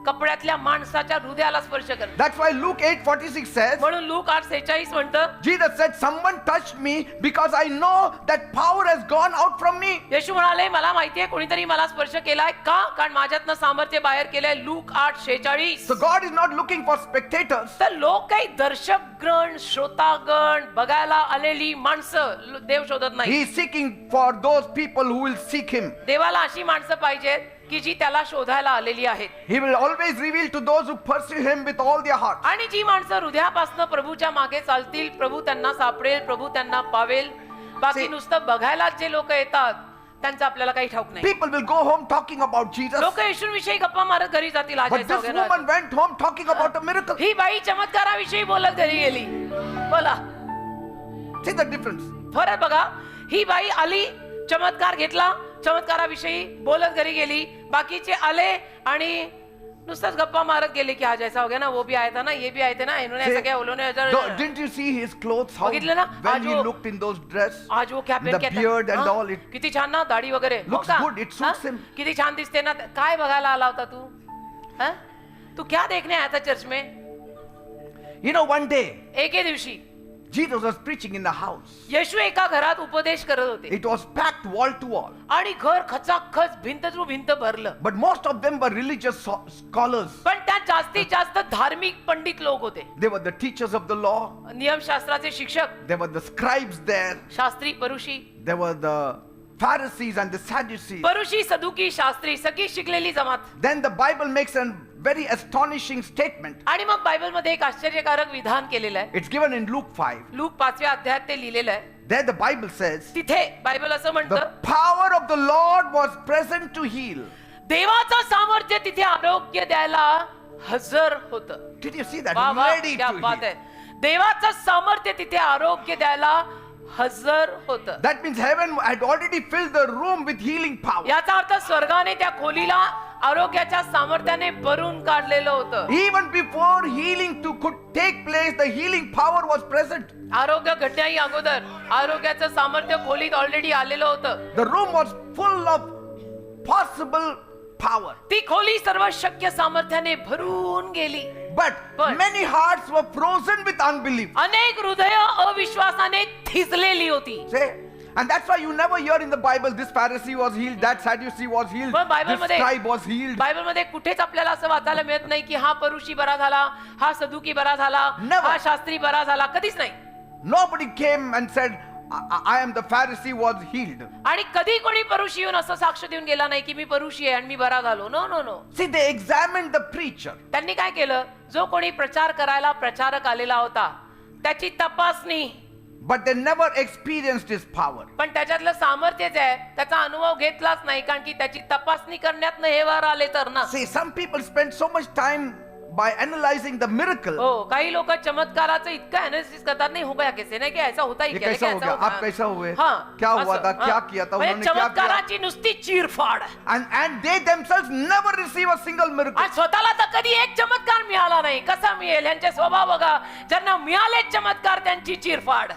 कपड्यातल्या माणसाच्या हृदयाला स्पर्श करते. That's why Luke 8:46 says, म्हणून लूक 8:46 म्हणतं, Jesus said, someone touched me because I know that power has gone out from me. येशू म्हणाले मला माहितीये कोणीतरी मला स्पर्श केलाय. का? कारण माझ्यातनं सामर्थ्य बाहेर केलंय. Look 8:46. So God is not looking for spectators. तर लोक काही दर्शकगण, श्रोतागण, बघायला आलेली माणसं देव शोधत He नाही. is seeking for those people who will seek him. देवाला अशी माणसं पाहिजेत की जी त्याला शोधायला आलेली आहेत. He will always reveal to those who pursue him with all their heart. आणि जी माणसं हृदयापासून प्रभूच्या मागे चालतील, प्रभू त्यांना सापडेल, प्रभू त्यांना पावेल. बाकी See- नुसतं बघायला जे लोक येतात त्यांचं आपल्याला काही ठाऊक नाही. People will go home talking about Jesus. लोक येशूंविषयी गप्पा मारत घरी जातील. आज But ऐसा this वगैरे. woman went home talking about a miracle. ही बाई चमत्काराविषयी बोलत घरी गेली. बोला, See the difference. फरक बघा. ही बाई आली, चमत्कार घेतला, चमत्काराविषयी बोलत घरी गेली. बाकीचे आले आणि नुसतंच गप्पा मारत गेले की आज ऐसा हो गया ना, वो भी आया था ना, ये भी आए थे ना, इन्होंने ऐसा किया, उन्होंने Didn't you see his clothes? How बघितलं ना? when आज he वो- looked in those dress, आज वो क्या the पहन के आता- beard and हाँ? all it. किती छान ना, दाढी वगैरे. हो Looks का? good, it suits हाँ? him. किती छान दिसते ना. काय बघायला आला होता तू? हाँ? तू क्या देखने आया था चर्च में? You know, one day एके दिवशी Jesus was preaching in the house. येशू एका घरात उपदेश करत होते It was packed wall to wall. आणि घर खचाखच भिंत थ्रू भिंत भरलं. But most of them were religious scholars. पण त्यात जास्तीत जास्त धार्मिक पंडित लोक होते. They were the teachers of the law. नियमशास्त्राचे शिक्षक, There were the scribes there. Shastri, परुषी. There were the Pharisees and the Sadducees. परुषी, सदुकी, Shastri, सगळी शिकलेली जमात. Then the Bible makes a very astonishing statement. आणि मग बायबलमध्ये एक आश्चर्यकारक विधान केलेलं आहे. It's given in Luke 5. Look 5व्या अध्यायात ते लिहिलेलं आहे. There the Bible says, तिथे बायबल असं the म्हणतं, power of the Lord was present to heal. देवाचं सामर्थ्य तिथे आरोग्य द्यायला हजर होतं. Did you see that? वा वा, Ready क्या to बात heal. आहे. देवाचं सामर्थ्य तिथे आरोग्य द्यायला हजर होतं. That means heaven had already filled the room with healing power. याचा अर्थ स्वर्गाने त्या खोलीला आरोग्याच्या सामर्थ्याने भरून काढलेलं होतं. Even before healing could take place, the healing power was present. आरोग्य घडण्याही अगोदर आरोग्याचं सामर्थ्य खोलीत ऑलरेडी आलेलं होतं. The room was full of possible power. ती खोली सर्व शक्य सामर्थ्याने भरून गेली. But many hearts were frozen with unbelief. अनेक हृदय अविश्वासाने थिजलेली होती. Say, and that's why you never hear in the Bible this Pharisee was healed, that Sadducee was healed, पण बायबल this मध्ये scribe was healed. बायबल मध्ये कुठेच आपल्याला असं वाचायला मिळत नाही की हा परुषी बरा झाला, हा सदुकी बरा झाला, Never. हा शास्त्री बरा झाला. कधीच नाही. Nobody came and said, I am the Pharisee was healed. आणि कधी कोणी परुषी येऊन असं साक्ष देऊन गेला नाही की मी परुषी आहे आणि मी बरा झालो. No no no. See, they examined the preacher. त्यांनी काय केलं, जो कोणी प्रचार करायला प्रचारक आलेला होता त्याची तपासणी, But they never experienced his power. पण त्याच्यातलं सामर्थ्य जे आहे त्याचा अनुभव घेतलाच नाही, कारण की त्याची तपासणी करण्यात हे वर आले तर ना. See, some people spend so much time by analyzing the miracle. हो, काही लोक चमत्काराचं इतकं अनालिसिस करतात, नाही हो गया कैसे, नाही क्या ऐसा होता ही ये क्या, कैसा हो ऐसा गया, होगा. आप कैसा हुए, हाँ, क्या हुआ असं, था, क्या हाँ. किया था, म्हणजे उन्होंने क्या किया. चमत्काराची नुसती चीरफाड. And they themselves never receive a single miracle. आणि स्वतःला तर कधी एक चमत्कार मिळाला नाही. कसा मिळेल, यांचे स्वभाव बघा. ज्यांना मिळाले चमत्कार त्यांची चीरफाड.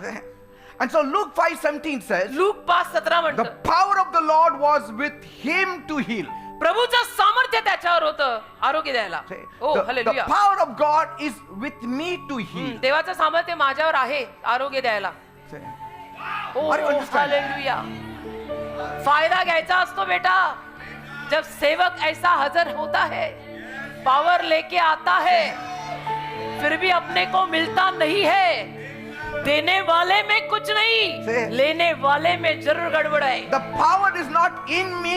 And so Luke 5:17 says, look 5:17 the म्हणतं, power of the Lord was with him to heal. प्रभूचं सामर्थ्य त्याच्यावर होतं आरोग्य द्यायला. Say, oh the hallelujah. power of God is with me to heal. देवाचं सामर्थ्य माझ्यावर आहे आरोग्य द्यायला. Say, oh Are you understand? Hallelujah. फायदा घ्यायचा असतो बेटा. जब सेवक ऐसा हाजिर होता है, पावर लेके आता है, फिर भी अपने को मिलता नहीं है. देने वाले में कुछ नहीं, Say. लेने वाले में जरूर गडबड आहे. the power is not in me,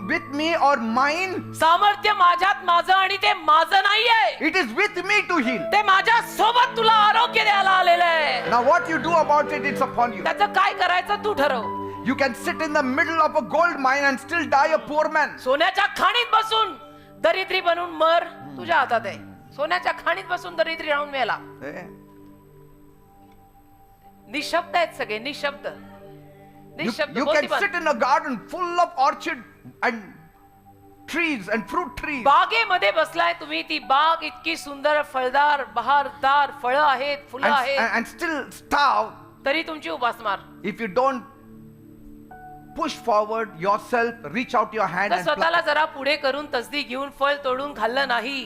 with me or mine. सामर्थ्य माझ्यात माझं आणि ते माझं नाहीये. It is with me to heal. ते माझ्या सोबत तुला आरोग्य द्यायला आलेलं आहे. Now what you do about it, it's upon you. त्याचं काय करायचं तू ठरव. You can sit in the middle of a gold mine and still die a poor man. सोन्याच्या खाणीत बसून दरिद्री बनून मर, तुझ्या हातात आहे. सोन्याच्या खाणीत बसून दरिद्री राहून मेला. Eh? निशब्द आहेत सगळे, निशब्द. निशब्द You बोलती can बंद. sit in a garden full of orchard and trees and fruit trees. बागेमध्ये बसलाय तुम्ही. ती बाग इतकी सुंदर, फळदार, बहारदार फळं आहेत, फुलं आहेत, And still starve तरी तुमची उपासमार. if you don't push forward yourself, reach out your hand तर and pluck स्वतःला it. जरा पुढे करून तसदी घेऊन फळ तोडून खाल्लं नाही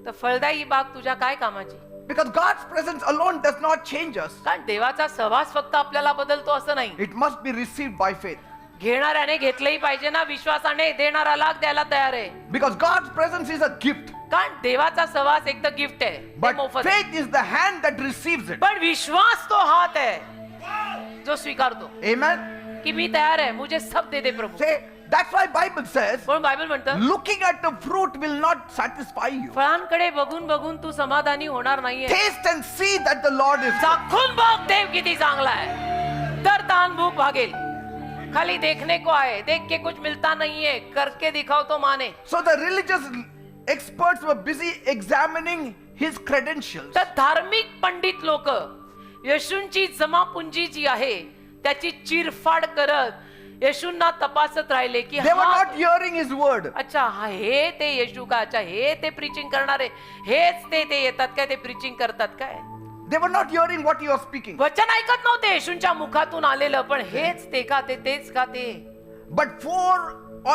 तर फळदायी बाग तुझ्या काय कामाची. Because God's presence alone does not change us. कारण देवाचा सहवास फक्त आपल्याला बदलतो असं नाही. It must be received by faith. घेणाऱ्याने घेतलंही पाहिजे ना विश्वासाने. देणाऱ्याला द्यायला तयार आहे. Because God's presence is a gift. कारण देवाचा सहवास एक तर गिफ्ट आहे, ते But मोफत आहे. faith is the hand that receives it. पण विश्वास तो हात आहे जो स्वीकारतो Amen. की मी तयार आहे, मुझे सब दे दे प्रभू. Say, that's why Bible says, पण बायबल म्हणतं looking at the fruit will not satisfy you. फळांकडे बघून बघून तू समाधानी होणार नाहीये. Taste and see that the Lord is good. चाखून बघ देव किती चांगला आहे, तर तान भूक भागेल. खाली देखने को आए, देख के कुछ मिलता नहीं है, करके दिखाओ तो Mane. So the religious experts were busy examining his credentials. तर धार्मिक पंडित लोक येशूंची जमापुंजी जी आहे त्याची चिरफाड करत येशूंना तपासत राहिले की They were हा not hearing his word. अच्छा हा हे ते येशू का, अच्छा हे ते प्रीचिंग करणारे, हेच ते येतात काय, ते प्रीचिंग करतात काय. They were not hearing what he was speaking. वचन ऐकत नव्हते येशूंच्या मुखातून आलेलं, पण हेच ते का, ते तेच का ते. But four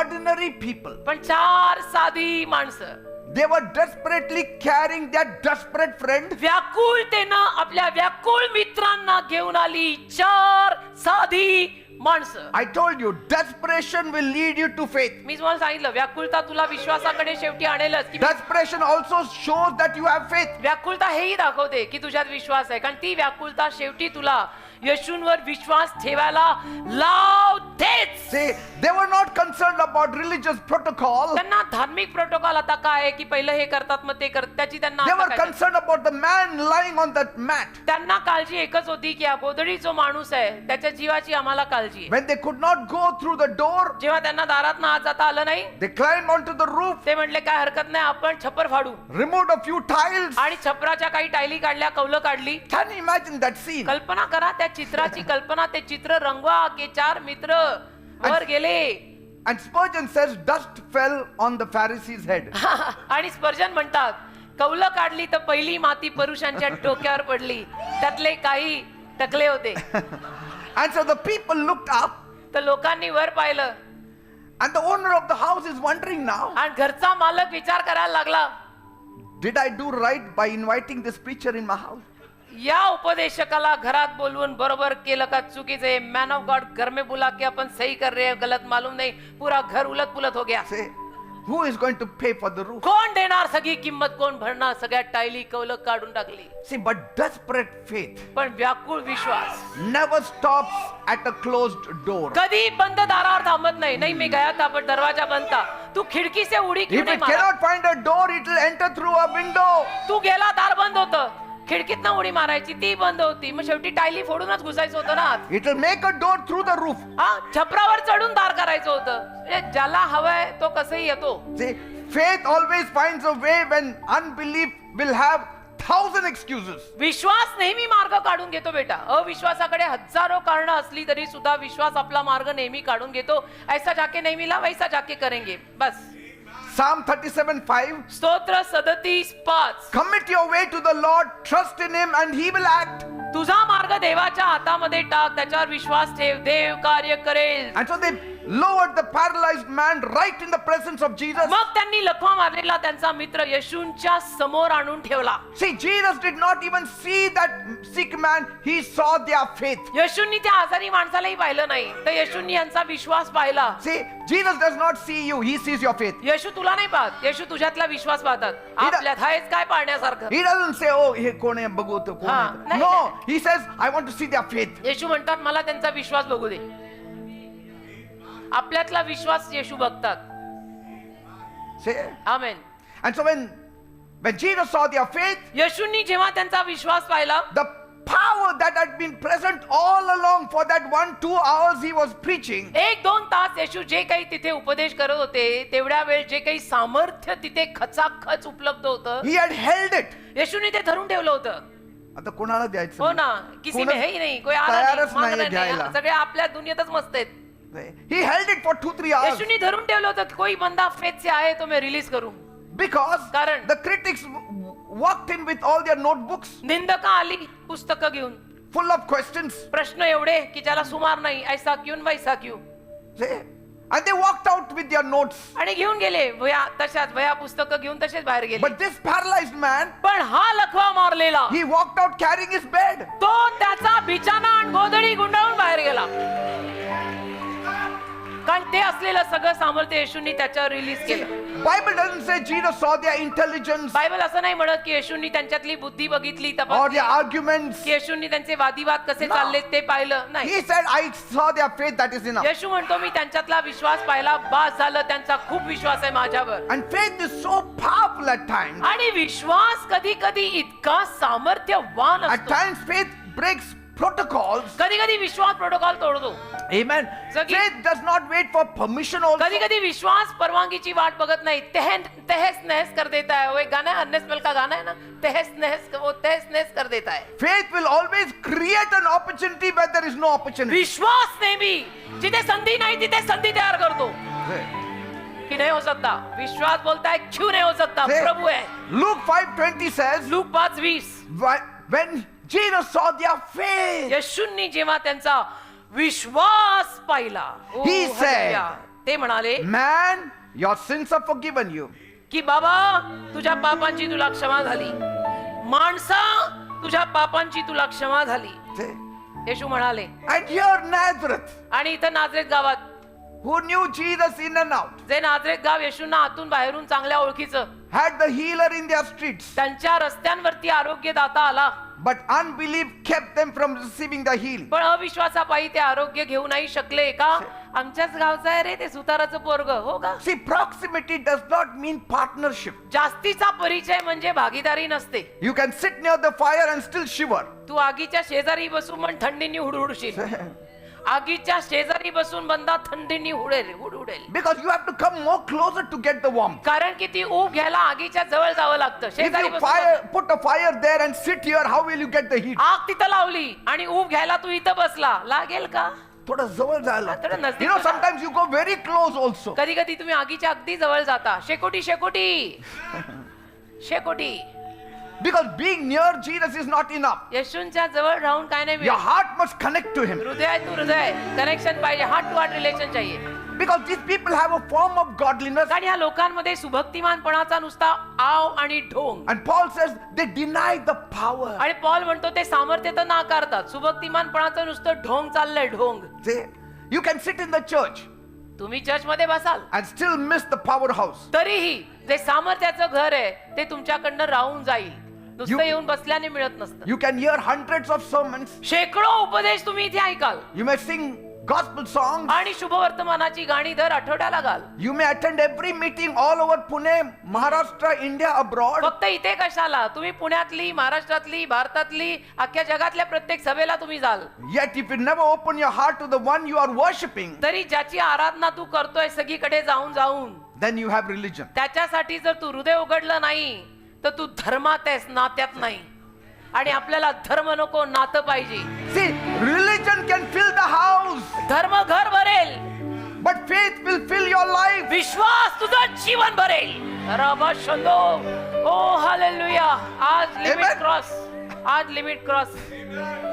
ordinary people, पण चार साधी माणसं they were desperately carrying their desperate friend. व्याकुळतेनं आपल्या व्याकुळ मित्रांना घेऊन आली. चार साधी माणसं. I told you, desperation will lead you to faith. मी तुम्हाला सांगितलं व्याकुळता तुला विश्वासाकडे शेवटी आणेलच. की Desperation also shows that you have faith. व्याकुळता हेही दाखवते की तुझ्यात विश्वास आहे, कारण ती व्याकुळता शेवटी तुला येशूंवर विश्वास ठेवायला लावतेच. See, they were not concerned about religious protocol. त्यांना धार्मिक प्रोटोकॉल आता काय आहे की पहिलं हे करतात मग ते करतात, त्याची त्यांना They आता were काय. concerned about the man lying on that mat. त्यांना काळजी एकच होती की हा गोधडी जो माणूस आहे त्याच्या जीवाची आम्हाला काळजी आहे. When they could not go through the door, जेव्हा त्यांना दारात आत जाता आलं नाही, they climbed onto the roof, ते म्हणले काय हरकत नाही, आपण छप्पर फाडू. removed a few tiles. आणि छपराच्या काही टायली काढल्या, कौलं काढली. Can you imagine that scene? कल्पना करा त्या चित्राची कल्पना. ते चित्र रंगवा की चार मित्र वर गेले And Spurgeon says, dust fell on the Pharisee's head. आणि स्पर्जन म्हणतात कौलं काढली तर पहिली माती पुरुषांच्या डोक्यावर पडली, त्यातले काही टकले होते. And so the people looked up, तर लोकांनी वर पाहिलं and the owner of the house is wondering now, आणि घरचा मालक विचार करायला लागला, did I do right by inviting this preacher in my house? या उपदेशकाला घरात बोलवून बरोबर केलं का चुकीचे? मैन ऑफ गॉड घर में बुला के अपन सही कर रहे हैं, गलत मालूम नहीं, पूरा घर उलट पुलट हो गया. Say, who is going to pay for the roof? कोण देणार सगळी किंमत, कोण भरणार? सगळ्या टायली कौलं काढून टाकली. See, but desperate faith पण व्याकुळ विश्वास never stops at a closed door. कधी बंद दारावर थांबत नाही. नाही मी गया था पर दरवाजा बंद था. तू खिडकी से उडी क्यों If नहीं it मारा? cannot find a door, it will enter through a window. तू गेला दार बंद होतं, खिडकीतनं उडी मारायची, ती बंद होती, मग शेवटी टायली फोडूनच घुसायचं होतं ना आत. It will make a door through the roof. हा छपरावर चढून दार करायचं होतं. म्हणजे ज्याला हवंय तो कसंही येतो. See, faith always finds a way when unbelief will have 1,000 excuses. विश्वास नेहमी मार्ग काढून घेतो बेटा. अविश्वासाकडे हजारो कारण असली तरी सुद्धा विश्वास आपला मार्ग नेहमी काढून घेतो. ऐसा जाके नहीं मिला वैसा जाके करेंगे. बस. Psalm 37:5. स्तोत्र 37:5. Commit your way to the Lord, trust in Him, and He will act. तुझा मार्ग देवाच्या हातामध्ये टाक, त्याच्यावर विश्वास ठेव, देव कार्य करेल. And so they lowered the paralyzed man right in the presence of Jesus. मग त्यांनी लखवा मारलेला त्यांचा मित्र येशूंच्या समोर आणून ठेवला. See, Jesus did not even see that sick man, He saw their faith. येशूंनी त्या आजारी माणसालाही पाहिलं नाही, तर येशूंनी यांचा विश्वास पाहिला. See, Jesus does not see you, He sees your faith. येशू तुला नाही पाहत, येशू तुझ्यातला विश्वास पाहतात. आपल्यात आहेच काय पाहण्यासारखं? He doesn't say, oh, हे कोण आहे बघू तो कोण हा, आहे. नाही, No, नाही. He says, I want to see their faith. येशू म्हणतात मला त्यांचा विश्वास बघू दे. आपल्यातला विश्वास येशू बघतात. See? Amen. And so when Jesus saw their faith, येशूंनी जेव्हा त्यांचा विश्वास पाहिला, the power that had been present all along for that 1-2 hours he was preaching, 1-2 तास येशू जे काही तिथे उपदेश करत होते, तेवढ्या वेळ जे काही सामर्थ्य तिथे खचाखच उपलब्ध होतं, he had held it. येशूने ते धरून ठेवलं होतं. आता कोणाला द्यायचं? हो ना, किसी में है ही नहीं, कोई आला तयारच नाही, मागणं नाही नाही, द्यायला. सगळे आपल्या दुनियेतच मस्त आहेत. He held it for 2-3 hours येशूने धरून ठेवलं होतं. कोई बंदा फेथ से आए तो मैं रिलीज करूं. because कारण the critics walked in with all their notebooks निंदक आली पुस्तकं घेऊन, full of questions. प्रश्न एवढे की ज्याला सुमार नाही, ऐसा क्यों वैसा क्यों. See? And they walked out with their notes. आणि घेऊन गेले वया, तशाच वया पुस्तकं घेऊन तसेच बाहेर गेले. But this paralyzed man, पण हा लखवा मारलेला, he walked out carrying his bed. तो त्याचा बिछाना आणि गोधडी गुंडाळून बाहेर गेला. कारण ते असलेलं सगळं सामर्थ्य येशूंनी त्याच्यावर रिलीज केलं. Bible doesn't say Jesus saw their intelligence Bible असं नाही म्हणत की येशूंनी त्यांच्यातली बुद्धी बघितली, or तपासली, their arguments. की येशूंनी त्यांचे वादिवाद कसे No. चालले ते पाहिलं नाही. He said, I saw their faith, that is enough. येशू म्हणतो मी त्यांच्यातला विश्वास पाहिला, बास झालं, त्यांचा खूप विश्वास आहे माझ्यावर. And faith is so powerful at times. आणि विश्वास कधी कधी इतका सामर्थ्यवान At असतो. times faith breaks protocols. कधी कधी विश्वास प्रोटोकॉल तोडतो. Amen. Sagi- Faith does not wait for permission also. कधी कधी विश्वास परवानगीची वाट बघत नाही, तहस नहस कर देता है. वो एक गाना है, अन्नेस का गाना है ना, तहस नहस कर देता है. Faith will always create an opportunity where there is no opportunity. विश्वास नेहमी जिथे संधी नाही तिथे संधी तयार करतो. कि नहीं हो सकता, विश्वास बोलता है क्यों नहीं हो सकता, Say- प्रभु है. Luke 5:20 says, look 5:20. when Jesus saw their faith, येशूंनी जेव्हा त्यांचा विश्वास पाहिला, ओ, He said- हालेलुया, ते म्हणाले man, your sins are forgiven you. की बाबा तुझ्या पापांची तुला क्षमा झाली. माणसा तुझ्या पापांची तुला क्षमा झाली. See? येशू म्हणाले. And here Nazareth, आणि इथं नाझरेत गावात, who knew Jesus in and out, जे नाझरेत गाव येशूंना आतून बाहेरून चांगल्या ओळखीचं, had the healer in their streets, त्यांच्या रस्त्यांवरती आरोग्यदाता आला, but unbelief kept them from receiving the healing. पण अविश्वासापायी ते आरोग्य घेऊ नाही शकले. का? आमच्याच गावचा आहे रे ते सुताराचं पोरग. हो का? See, proximity does not mean partnership. जास्तीचा परिचय म्हणजे भागीदारी नसते. You can sit near the fire and still shiver. तू आगीच्या शेजारी बसून पण थंडीने हुडहुडशील. आगीच्या शेजारी बसून बंदा थंडीने हुडहुडेल. Because you have to come more closer to get the warmth. कारण की ती ऊब घ्यायला आगीच्या जवळ जावं लागतं. If शेजारी you बसून put a fire there and sit here, how will you get the heat? आग तिथं लावली आणि ऊब घ्यायला तू इथं बसला, लागेल का? थोडं जवळ जायला थोडं लागतं. नजदीक You know, जा. sometimes you go very close also. कधी कधी तुम्ही आगीच्या अगदी जवळ जाता. शेकोटी शेकोटी शेकोटी. Because being near Jesus is not enough. येशूंच्या जवळ राहून काय नाही Your मिळत. heart must connect to Him. हृदय टू हृदय कनेक्शन पाहिजे. हार्ट टू हार्ट रिलेशन चाहिए. Because these people have a form of godliness. कारण ह्या लोकांमध्ये सुभक्तिमानपणाचा नुसता आव आणि ढोंग. And Paul says they deny the power. आणि पॉल म्हणतो ते सामर्थ्य तर नाकारतात. सुभक्तिमानपणाचं नुसतं ढोंग चाललंय ढोंग. Say, you can sit in the church तुम्ही चर्च मध्ये बसाल and still miss the powerhouse. तरीही जे सामर्थ्याचं घर आहे ते तुमच्याकडनं राहून जाईल. नुसतं You- येऊन बसल्याने मिळत नसतं. You can hear hundreds of sermons. शेकडो उपदेश तुम्ही इथे ऐकाल You may sing gospel songs. आणि शुभवर्तमानाची गाणी दर आठवड्याला घाल. You may attend every meeting all over Pune, Maharashtra, India, abroad. फक्त इथे कशाला तुम्ही पुण्यातली महाराष्ट्रातली भारतातली अख्ख्या जगातल्या प्रत्येक सभेला तुम्ही जाल. Yet if you never open your heart to the one you are worshipping, तरी ज्याची आराधना तू करतोय सगळीकडे जाऊन जाऊन then you have religion. त्याच्यासाठी जर तू हृदय उघडलं नाही तर तू धर्मात आहेस, नात्यात नाही. आणि आपल्याला धर्म नको, नातं पाहिजे. See, religion can fill the house, धर्म घर भरेल, but faith will fill your life. विश्वास तुझं जीवन भरेल. रबा शंदो. ओ हालेलुया. आज लिमिट Amen. क्रॉस. आज limit cross.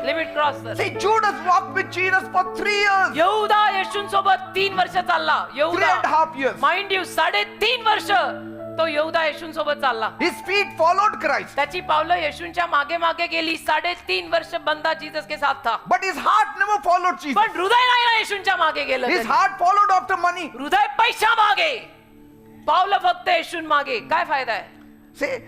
Limit cross. See, Judas walked with Jesus for 3 years. यहूदा येशूंसोबत 3 वर्ष चालला. 3.5 years. माइंड यू 3.5 वर्ष तो यहूदा येशूंसोबत चालला. His feet followed Christ, त्याची पावलं येशूंच्या मागे मागे गेली. 3.5 वर्ष बंदा जीसस के साथ था. but his heart never followed Jesus. पण हृदय नाही ना येशूंच्या मागे गेलं. His तरी. heart followed after money. हृदय पैशा मागे, पावलं फक्त येशून मागे. काय फायदा आहे? Say,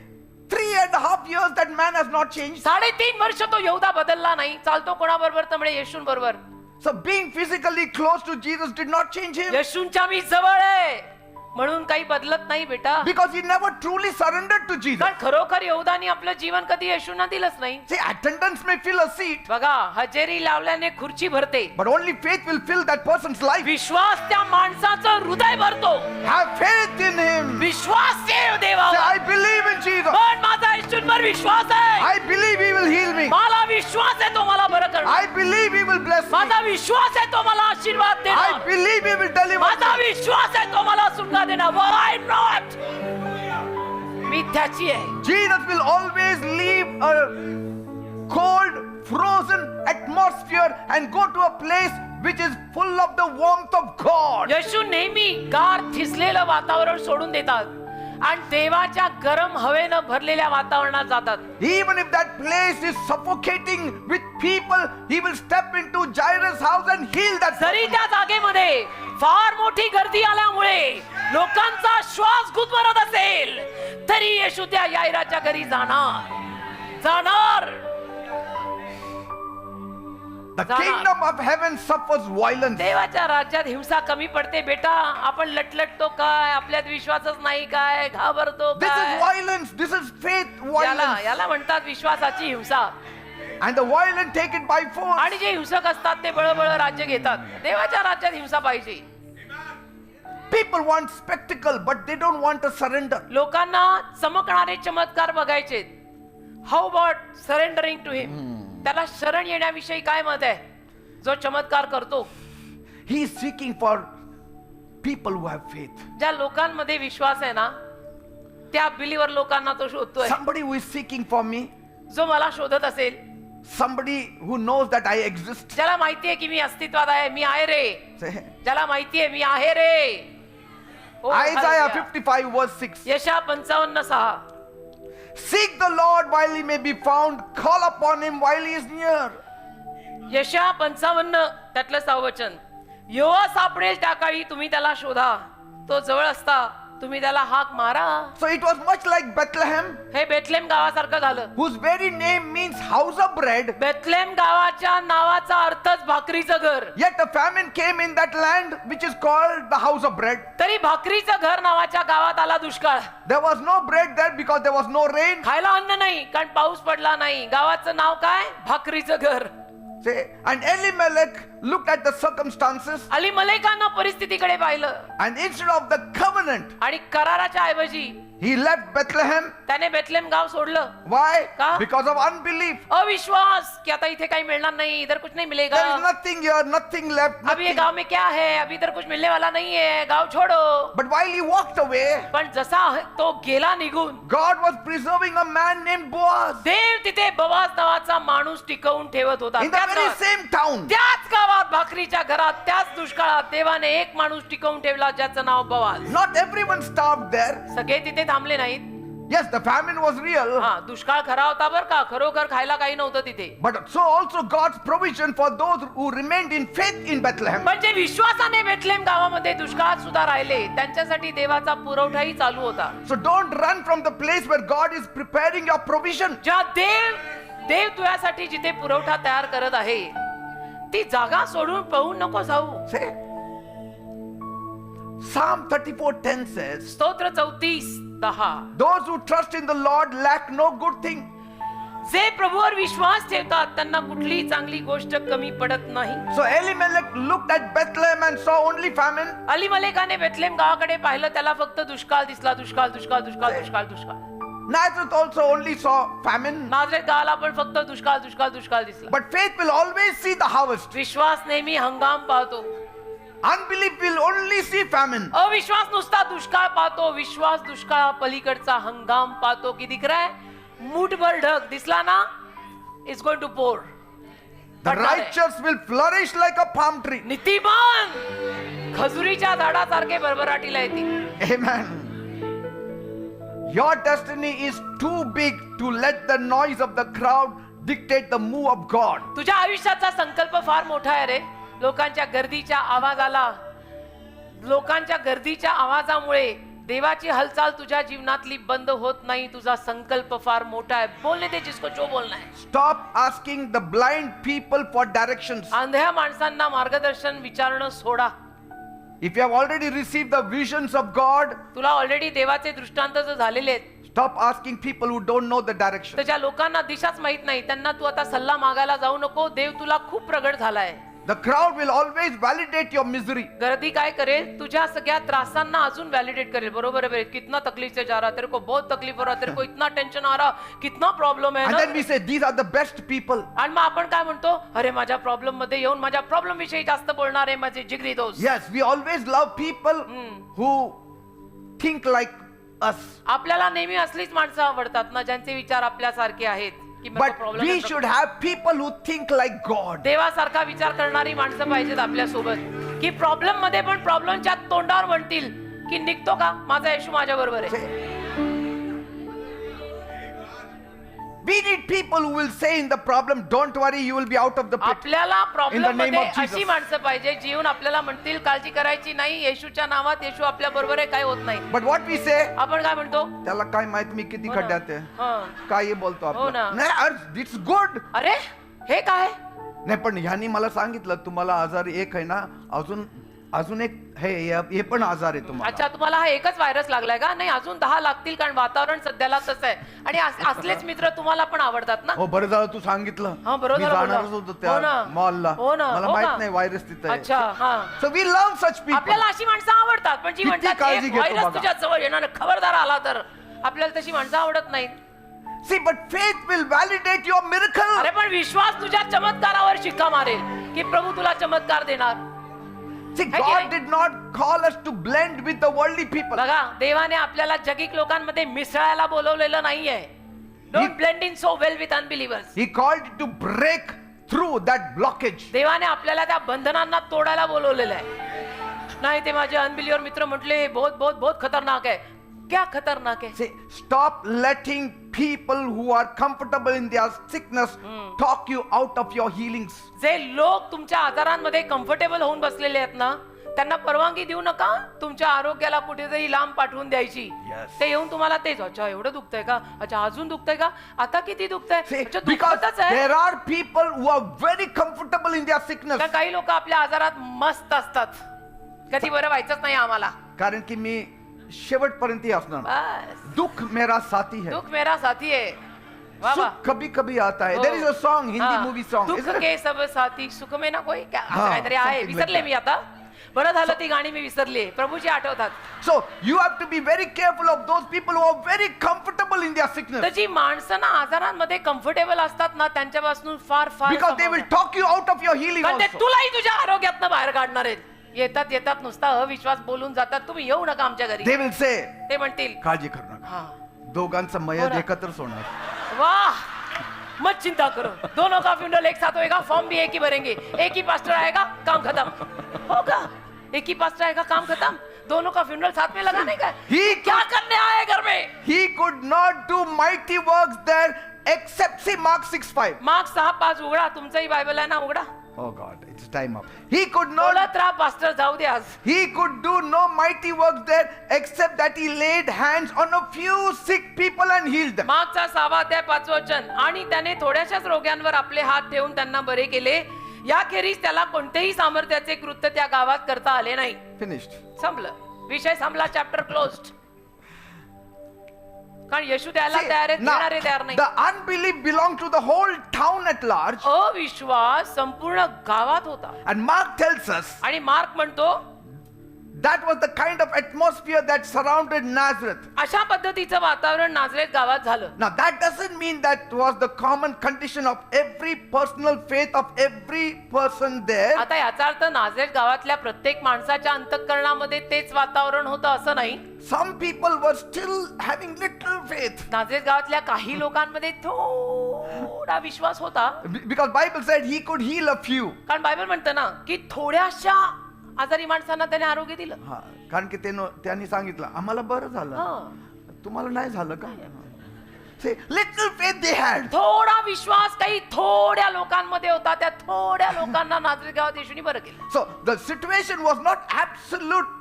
3.5 years that man has not changed. 3.5 वर्ष तो यहूदा बदलला नाही. चालतो कोणाबरोबर तर म्हणे येशून बरोबर. So being physically close to Jesus did not change him, येशूंच्या मी जवळ आहे म्हणून काही बदलत नाही बेटा. because he never truly surrendered to Jesus. कारण खरोखर यहूदानी आपलं जीवन कधी येशूंना दिलंच नाही. See, attendance may fill a seat, बघा हजेरी लावल्याने खुर्ची भरते. but only faith will fill that person's life. विश्वास त्या माणसाचं हृदय भरतो. Have faith in him. विश्वास ठेव Say, देवावर. I believe in Jesus. पण माझा येशूंवर विश्वास आहे. I believe he will heal me. मला विश्वास आहे तो मला बरं करणार. I believe he will bless me. माझा विश्वास आहे तो मला आशीर्वाद I देणार. believe he will deliver माझा me. विश्वास आहे तो मला सुटका देणार. But I'm not. मी त्याची आहे. Jesus will always leave a cold, frozen atmosphere and go to a place which is full of the warmth of God. येशू नेहमी गार थिसलेलं वातावरण सोडून देतात आणि देवाच्या गरम हवेनं भरलेल्या वातावरणात जातात. Even if that place is suffocating with people, he will step into Jairus' house and heal that. जरी त्या जागेमध्ये फार मोठी गर्दी आल्यामुळे लोकांचा श्वास गुदमरत असेल तरी येशू त्या याईराच्या घरी जाणार. The kingdom of heaven suffers violence. देवाच्या राज्यात हिंसा कमी पडते बेटा. आपण लटलटतो काय, आपल्यात विश्वासच नाही काय, घाबरतो This is काय. violence. This is faith violence. याला म्हणतात विश्वासाची हिंसा. And the violent take it by force. आणि जे हिंसक असतात ते बळबळ राज्य घेतात. देवाच्या राज्यात हिंसा पाहिजे. People want spectacle, but they don't want to surrender. लोकांना चमकणारे चमत्कार बघायचे. हाऊ अबाउट सरेंडरिंग टू हिम. त्याला शरण येण्याविषयी काय मत आहे? जो चमत्कार करतो. He is seeking for people who have faith. ज्या लोकांमध्ये विश्वास आहे ना त्या बिलीवर लोकांना तो शोधतोय. Somebody who is seeking for me. जो मला शोधत असेल, Somebody who knows that I exist. ज्याला माहितीये की मी अस्तित्वात आहे, मी आहे रे. Say, ज्याला माहितीये मी आहे रे. ओ, Isaiah हालेलुया. 55 verse 6. यशा 55:6. Seek the Lord while he may be found. Call upon him while he is near. यशा 55 त्यातलं 6 वचन. यहोवा सापडेल त्या काळी तुम्ही त्याला शोधा. तो जवळ असता तुम्ही त्याला हाक मारा. So it was much like Bethlehem, हे बेथलेम गावासारखं झालं. whose very name means house of bread. Bethlem गावाच्या नावाचा अर्थच भाकरीचं घर. Yet a famine came in that land which is called the house of bread. तरी भाकरीचं घर नावाच्या गावात आला दुष्काळ. There was no bread there because there was no rain. खायला अन्न नाही कारण पाऊस पडला नाही. गावाचं नाव काय? भाकरीचं घर. Say, and Elimelech looked at the circumstances, अलीमलेकानं परिस्थितीकडे पाहिलं and instead of the covenant, आणि कराराच्या ऐवजी He left Bethlehem. त्याने बेथलेम गाव सोडलं. Why? का? Because of unbelief. अविश्वास की आता इथे काही मिळणार नाही, इधर कुछ नहीं मिलेगा. There is nothing here, nothing left, अब ये nothing. गांव में क्या है, अभी इधर कुछ मिलने वाला नहीं है, गांव छोड़ो. But while he walked away, पण जसा तो गेला निघून, God was preserving a man named Boaz देव तिथे बोआज नावाचा माणूस टिकवून ठेवत होता. in the त्याच very गावात. same town. त्याच गावात भाकरीच्या घरात त्याच दुष्काळात देवाने एक माणूस टिकवून ठेवला ज्याचं नाव Boaz. Not everyone starved there. सगळे तिथे थांबले नाहीत. Yes, the famine was real. हा, दुष्काळ खरा होता बर का, खरोखर खायला काही नव्हतं तिथे. But so also God's provision for those who remained in faith in Bethlehem. पण जे विश्वासाने बेथलेम गावामध्ये दुष्काळात सुद्धा राहिले त्यांच्यासाठी देवाचा पुरवठाही चालू होता. So don't run from the place where God is preparing your provision. ज्या देव तुझ्यासाठी जिथे पुरवठा तयार करत आहे ती जागा सोडून पळून नको जाऊ. Say. Psalm 34:10 says, स्तोत्र 34:10. those who trust in the Lord lack no good thing. जे प्रभूवर विश्वास ठेवतात त्यांना कुठलीही चांगली गोष्ट कमी पडत नाही. So Elimelech looked at Bethlehem and saw only famine. अलीमलेकाने बेथलेम गावाकडे पाहिलं, त्याला फक्त दुष्काळ दिसला. दुष्काळ दुष्काळ दुष्काळ दुष्काळ दुष्काळ. Nazareth also only saw famine. नाझरेत गावाला पण फक्त दुष्काळ दुष्काळ दुष्काळ दिसला. But faith will always see the harvest. विश्वास नेहमी हंगाम पाहतो. Unbelief will only see famine. अविश्वास नुसता दुष्काळ पाहतो, विश्वास दुष्काळ पलीकडचा हंगाम पाहतो. की दिख रहा है मूठभर ढग दिसला ना, इट्स गोइंग टू पोर. The righteous will flourish like a palm tree. नीतिमान खजुरीच्या झाडासारखे भरभराटीला येतील. Amen. Your destiny is too big to let the noise of the crowd dictate the move of God. तुझ्या आयुष्याचा संकल्प फार मोठा आहे रे. लोकांच्या गर्दीच्या आवाजामुळे देवाची हालचाल तुझ्या जीवनातली बंद होत नाही. तुझा संकल्प फार मोठा आहे. बोलने दे जिसको जो बोलना है. Stop asking the blind people for directions. अंधळ्या माणसांना मार्गदर्शन विचारणं सोडा. If you have already received the visions of God, तुला ऑलरेडी देवाचे दृष्टांत जर झालेले आहेत, stop asking people who don't know the direction. तर ज्या लोकांना दिशाच माहित नाही त्यांना तू आता सल्ला मागायला जाऊ नको. देव तुला खूप प्रगट झालाय. The crowd will always validate your misery. गर्दी काय करेल, तुझ्या सगळ्या त्रासांना अजून व्हॅलिडेट करेल. बरोबर है, कितना तकलीफ से जा रहा, तेरे को बहुत तकलीफ हो रहा, तेरे को इतना टेंशन आ रहा, कितना प्रॉब्लेम है And ना. then we say, these are the best people. आणि मग आपण काय म्हणतो, अरे माझ्या प्रॉब्लेम मध्ये येऊन माझ्या प्रॉब्लेम विषयी जास्त बोलणारे माझे जिगरी दोस्त. Yes, we always love people who think like us. आपल्याला नेहमी असलीच माणसं आवडतात ना, ज्यांचे विचार आपल्यासारखे आहेत. की मेरे को But problem we है, should have people who think like God. देवासारखा विचार करणारी माणसं पाहिजेत आपल्या सोबत, की प्रॉब्लेम मध्ये पण प्रॉब्लेमच्या तोंडावर म्हणतील की निघतो का माझा येशू माझ्या बरोबर आहे. We need people who will say in the problem, don't worry, you will be out of the pit. आपल्याला In the प्रॉब्लेम name मध्ये of Jesus. अशी माणसं पाहिजे जी येऊन आपल्याला म्हणतील काळजी करायची नाही, येशूच्या नावात येशू आपल्या बरोबर आहे, काय होत नाही. But what we say, आपण काय म्हणतो, त्याला काय माहित मी किती हो ना. खड्ड्यात आहे. हं. काय हे बोलतो हो ना. आपण. नाही, इट्स गुड. अरे हे काय, नाही पण ह्यानी मला सांगितलं तुम्हाला आजार एक आहे ना, अजून एक हे पण आजार आहे तुम्हाला. अच्छा तुम्हाला हा एकच व्हायरस लागलाय का. नाही अजून 10 लागतील, कारण वातावरण सध्याला तसं आहे. आणि असलेच मित्र तुम्हाला पण आवडतात ना. हो बरं झालं तू सांगितलं. हा, बरोबर मी बोलला. जाणारच होतो हो ना. त्या मॉलला. हो ना, मला हो माहित का? नाही व्हायरस तिथे आहे. अच्छा हा. So we love such people. आपल्याला अशी माणसं आवडतात, पण जी किती म्हणतात काळजी एक घेतो व्हायरस बघा. तुझ्या जवळ येणार, खबरदार आला तर. आपल्याला तशी माणसं आवडत नाहीत. See, but faith will validate your miracle. अरे पण विश्वास तुझ्या चमत्कारावर शिक्का मारेल की प्रभू तुला चमत्कार देणार. See, है की God नाही? did not call us to blend with the worldly people. बघा, देवाने आपल्याला जगिक लोकांमध्ये मिसळायला बोलवलेलं नाहीये. Don't blend in so well with unbelievers. He called you to break through that blockage. देवाने आपल्याला त्या बंधनांना तोडायला बोलवलेलं आहे. नाही ते माझे अनबिलीव्हर मित्र म्हटले बहुत बहुत बहुत खतरनाक आहे. क्या खतरनाक है? Say, stop letting people who are comfortable in their sickness talk you out of your healings. जे लोक तुमच्या आजारांमध्ये कम्फर्टेबल होऊन बसलेले आहेत ना, त्यांना परवानगी देऊ नका तुमच्या आरोग्याला कुठेतरी लांब पाठवून द्यायची. Yes. ते येऊन तुम्हाला तेच, अच्छा एवढं दुखतंय का, अच्छा अजून दुखतंय का, आता किती दुखतंय, See, अच्छा because दुखतच आहे. there are people who are very comfortable in their sickness. कारण काही लोक आपल्या आजारात मस्त असतात, कधी बरं व्हायचंच नाही आम्हाला. कारण की मी शेवटपर्यंत असणार. बस दुख मेरा साथी है. दुख मेरा साथी है. वाह वाह. सुख कभी कभी आता है. हो. There is a song, Hindi हाँ, movie song. दुख isn't it? के सब साथी सुख में ना कोई, क्या असं हाँ, काहीतरी आहे, something like विसरले that. मी आता. बरं झालं ती गाणी मी विसरली, प्रभूची आठवतात. So you have to be very careful of those people who are very comfortable in their तर sickness, जी माणसं ना आजारांमध्ये कम्फर्टेबल असतात ना, त्यांच्यापासून फार फार because they will सावधान. talk you out of your healing कारण ते also. तुलाही तुझ्या आरोग्यातनं बाहेर काढणार आहेत. येतात नुसता अविश्वास बोलून जातात, तुम्ही येऊ नका आमच्या घरी. They will say, ते म्हणतील काळजी करू नका, हा दोघांचं मयत बरं. एकत्रच होणार. वाह, मत चिंता करो, दोनों का फ्यूनरल एक साथ होएगा, फॉर्म भी एक ही भरेंगे, एक ही पास्टर आएगा, काम खत्म होगा. एक ही पास्टर आएगा, काम खत्म. दोनों का फ्यूनरल साथ में लगाने का. ही क्या करने आए घर में? He could not do mighty works there except, see Mark 6:5. Mark 6:5 उघडा, तुमचंही बायबल आहे ना, उघडा. Oh God, it's time up. He could not, बोलत राहा, पास्टर जाऊ दे आज. he could do no mighty works there except that he laid hands on a few sick people and healed them. मागचा 6 अध्याय 5 वचन. आणि त्याने थोड्याशाच रोग्यांवर आपले हात ठेवून त्यांना बरे केले. याखेरीज त्याला कोणतेही सामर्थ्याचे कृत्य त्या गावात करता आले नाही. Finished. संपलं, विषय संपला, चॅप्टर क्लोज्ड. कारण येशू द्यायला See, तयार आहेत, now, देणारे तयार नाही. the unbelief belonged to the whole town at large. अविश्वास संपूर्ण गावात होता. And Mark tells us आणि मार्क म्हणतो that was the kind of atmosphere that surrounded Nazareth. अशा पद्धतीचं वातावरण नाझरेत गावात झालं. Now that doesn't mean that was the common condition of every personal faith of every person there. आता याचा अर्थ नाझरेत गावातल्या प्रत्येक माणसाच्या अंतःकरणामध्ये तेच वातावरण होतं असं नाही. Some people were still having little faith. नाझरेत गावातल्या काही लोकांमध्ये थोडा विश्वास होता. Because Bible said he could heal a few. कारण बायबल म्हणतं ना की थोड्याशा आजारी माणसांना त्याने आरोग्य दिलं. हा, कारण की त्यांनी सांगितलं आम्हाला बरं झालं, हा. तुम्हाला नाही झालं का? See, little faith they had. थोडा विश्वास काही थोड्या लोकांमध्ये होता. त्या थोड्या लोकांना नाझरेत गावात येशूने बरं केलं. So the situation was not absolute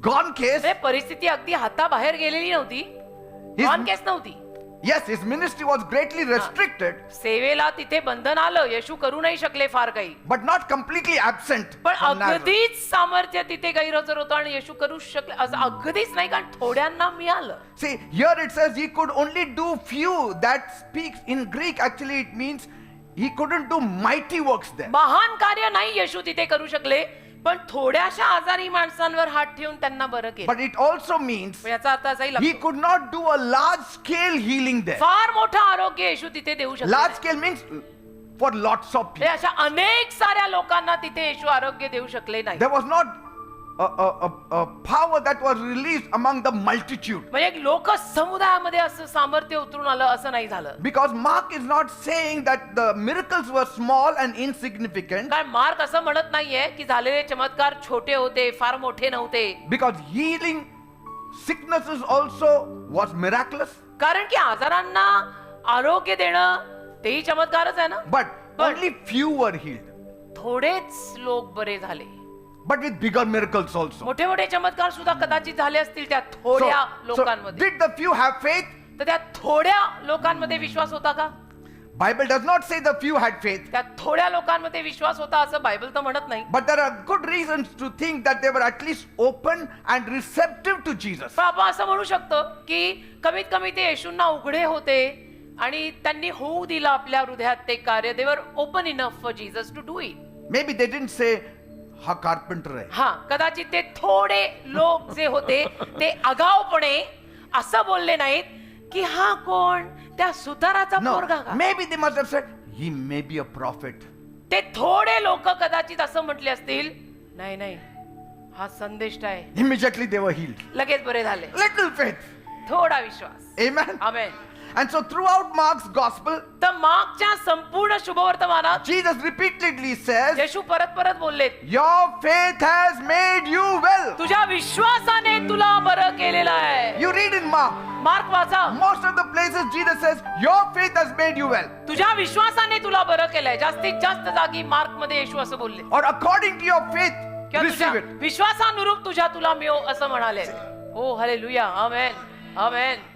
gone case. म्हणजे परिस्थिती अगदी हाताबाहेर गेलेली नव्हती, His- ऑन केस नव्हती. Yes, his ministry was greatly restricted, सेवेला तिथे बंधन आलं, येशू करू नाही शकले फार काही, but not completely absent पण from Nazareth. अगदीच सामर्थ्य तिथे गैरहजर होतं आणि येशू करू शकले असं अगदीच नाही, कारण थोड्यांना मिळालं. See, here it says he could only do few. That speaks in Greek, actually it means he couldn't do mighty works there. महान कार्य नाही येशू तिथे करू शकले, पण थोड्याशा आजारी माणसांवर हात ठेवून त्यांना बरं केलं. But it also means याचा अर्थ असाही he लागतो, could not do a large scale healing there. फार मोठं आरोग्य येशू तिथे देऊ शकले Large नाही. scale means for lots of हे people. अशा अनेक साऱ्या लोकांना तिथे येशू आरोग्य देऊ शकले नाही. There was not a power that was released among the multitude. म्हणजे एक लोक समुदायामध्ये असं सामर्थ्य उतरून आलं असं नाही झालं. Because Mark is not saying that the miracles were small and insignificant. काय मार्क असं म्हणत नाहीये की झालेले चमत्कार छोटे होते, फार मोठे नव्हते. Because healing sicknesses also was miraculous. कारण की आजारांना आरोग्य देणं तेही चमत्कारच आहे ना. But only few were healed. थोडेच लोक बरे झाले. But with bigger miracles also. मोठे मोठे चमत्कार सुद्धा कदाचित झाले असतील त्या So, थोड्या so लोकांमध्ये. did the few have faith? तर त्या थोड्या लोकांमध्ये विश्वास होता का? Bible does not say the few had faith. त्या थोड्या लोकांमध्ये विश्वास होता असं बायबल तर म्हणत नाही. But there are good reasons to think that they were at least open and receptive to Jesus. पण आपण असं म्हणू शकतो की कमीत कमी ते येशूंना उघडे होते आणि त्यांनी होऊ दिलं आपल्या हृदयात ते कार्य. They were open enough for Jesus to do it. Maybe they didn't say हा कार्पेंटर आहे. हा, कदाचित ते थोडे लोक जे होते ते आगाऊपणे असं बोलले नाहीत की हा कोण, त्या सुताराचा No, पोरगा का. maybe they must have said he may be a prophet. ते थोडे लोक कदाचित असं म्हटले असतील, नाही नाही हा संदेष्ट आहे. Immediately they were healed. लगेच बरे झाले. Little faith. थोडा विश्वास. Amen. Amen. And so throughout Mark's gospel, तर मागच्या संपूर्ण शुभवर्तमानात Jesus repeatedly says, येशू परत परत बोललेत, your faith has made you well. तुझ्या विश्वासाने तुला बरं केलेलं आहे. You read in Mark, mark वाचा. most of the places Jesus says, your faith has made you well. तुझ्या विश्वासाने तुला बरं केलंय. जास्तीत जास्त जागी मार्क मध्ये येशू असं बोलले, Or according to your faith, किंवा तुझ्या receive it. विश्वासानुरूप तुला मिळो असं म्हणाले. Oh hallelujah, amen amen.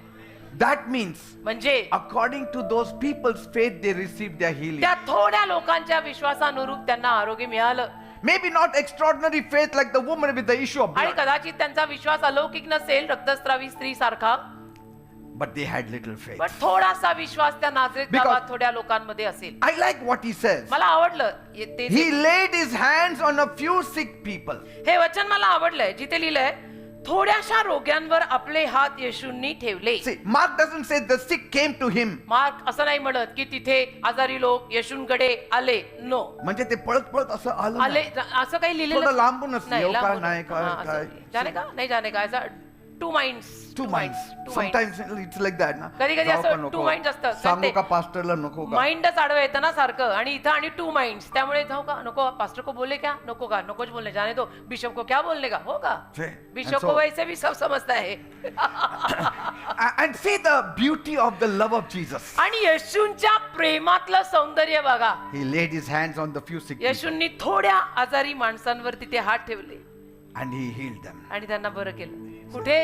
That means, म्हणजे according to those people's faith, they received their healing. त्या थोड्या लोकांच्या विश्वासानुरूप त्यांना आरोग्य मिळालं. Maybe not extraordinary faith like the woman with the issue of आणि blood. कदाचित त्यांचा विश्वास अलौकिक नसेल, रक्तस्रावी स्त्री सारखा. but they had little faith. पण थोडासा विश्वास त्या नाझरेत Because- गावात थोड्या लोकांमध्ये असेल. I like what he says. मला आवडलं ते He laid his hands on a few sick people. हे वचन मला आवडलंय जिथे लिहिलंय थोड्याशा रोग्यांवर आपले हात येशूंनी ठेवले. See, Mark doesn't say the sick came to him. Mark असं नाही म्हणत की तिथे आजारी लोक येशूंकडे आले. नो, म्हणजे ते पळत पळत असं आलं आले नाही. असं काही थोडं लिहिलेलं लांबूनच नाही, येऊ का, लांबून. नाही का, हां, असं काय. जाणे का नाही जाणे का असं two minds Two minds. Sometimes it's like that ना. कधी-कधी जाऊ असं का two नको? minds असतात. सांगू ते- का पास्टरला नको का? माइंडच आडवं येतं ना सारखं आणि इथं आणि टू माइंड्स त्यामुळे जाऊ का नको पास्टर को बोलले क्या नको का नकोच बोलने जाने दो बिशप को क्या बोलने का हो का See, बिशप and को so- वैसे भी सब समजता है. And see the beauty of the love of Jesus. आणि येशूंच्या प्रेमातलं सौंदर्य बघा. He laid his hands on the few sick people येशूंनी थोड्या आजारी माणसांवर तिथे हात ठेवले and he healed them. आणि त्यांना बरं केलं. कुठे?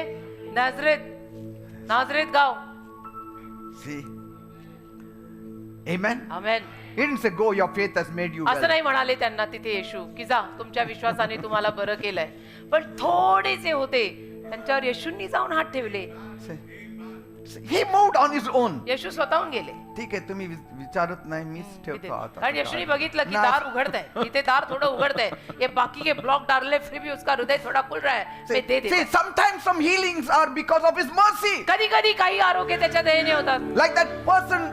नाझरेत गाव. See? Amen? Amen. He didn't say, go, your faith has made you असं well. नाही म्हणाले त्यांना तिथे येशू की जा तुमच्या विश्वासाने तुम्हाला बरं केलंय. पण थोडेसे होते त्यांच्यावर येशूंनी जाऊन हात ठेवले. See? He moved on his own. येशू स्वतःहून गेले. ठीक आहे तुम्ही विचारत नाही मीच तिथे. ठेवतो आता. कारण येशूनी बघितलं की ना- दार उघडतंय तिथे दार थोडं उघडतंय ये बाकी के ब्लॉक डालले फिर भी उसका हृदय थोड़ा खुल रहा है See, मैं दे see, देता. sometimes some healings are because of his mercy. कधी कधी काही आरोग्य त्याच्या दयेने होतात. Like that person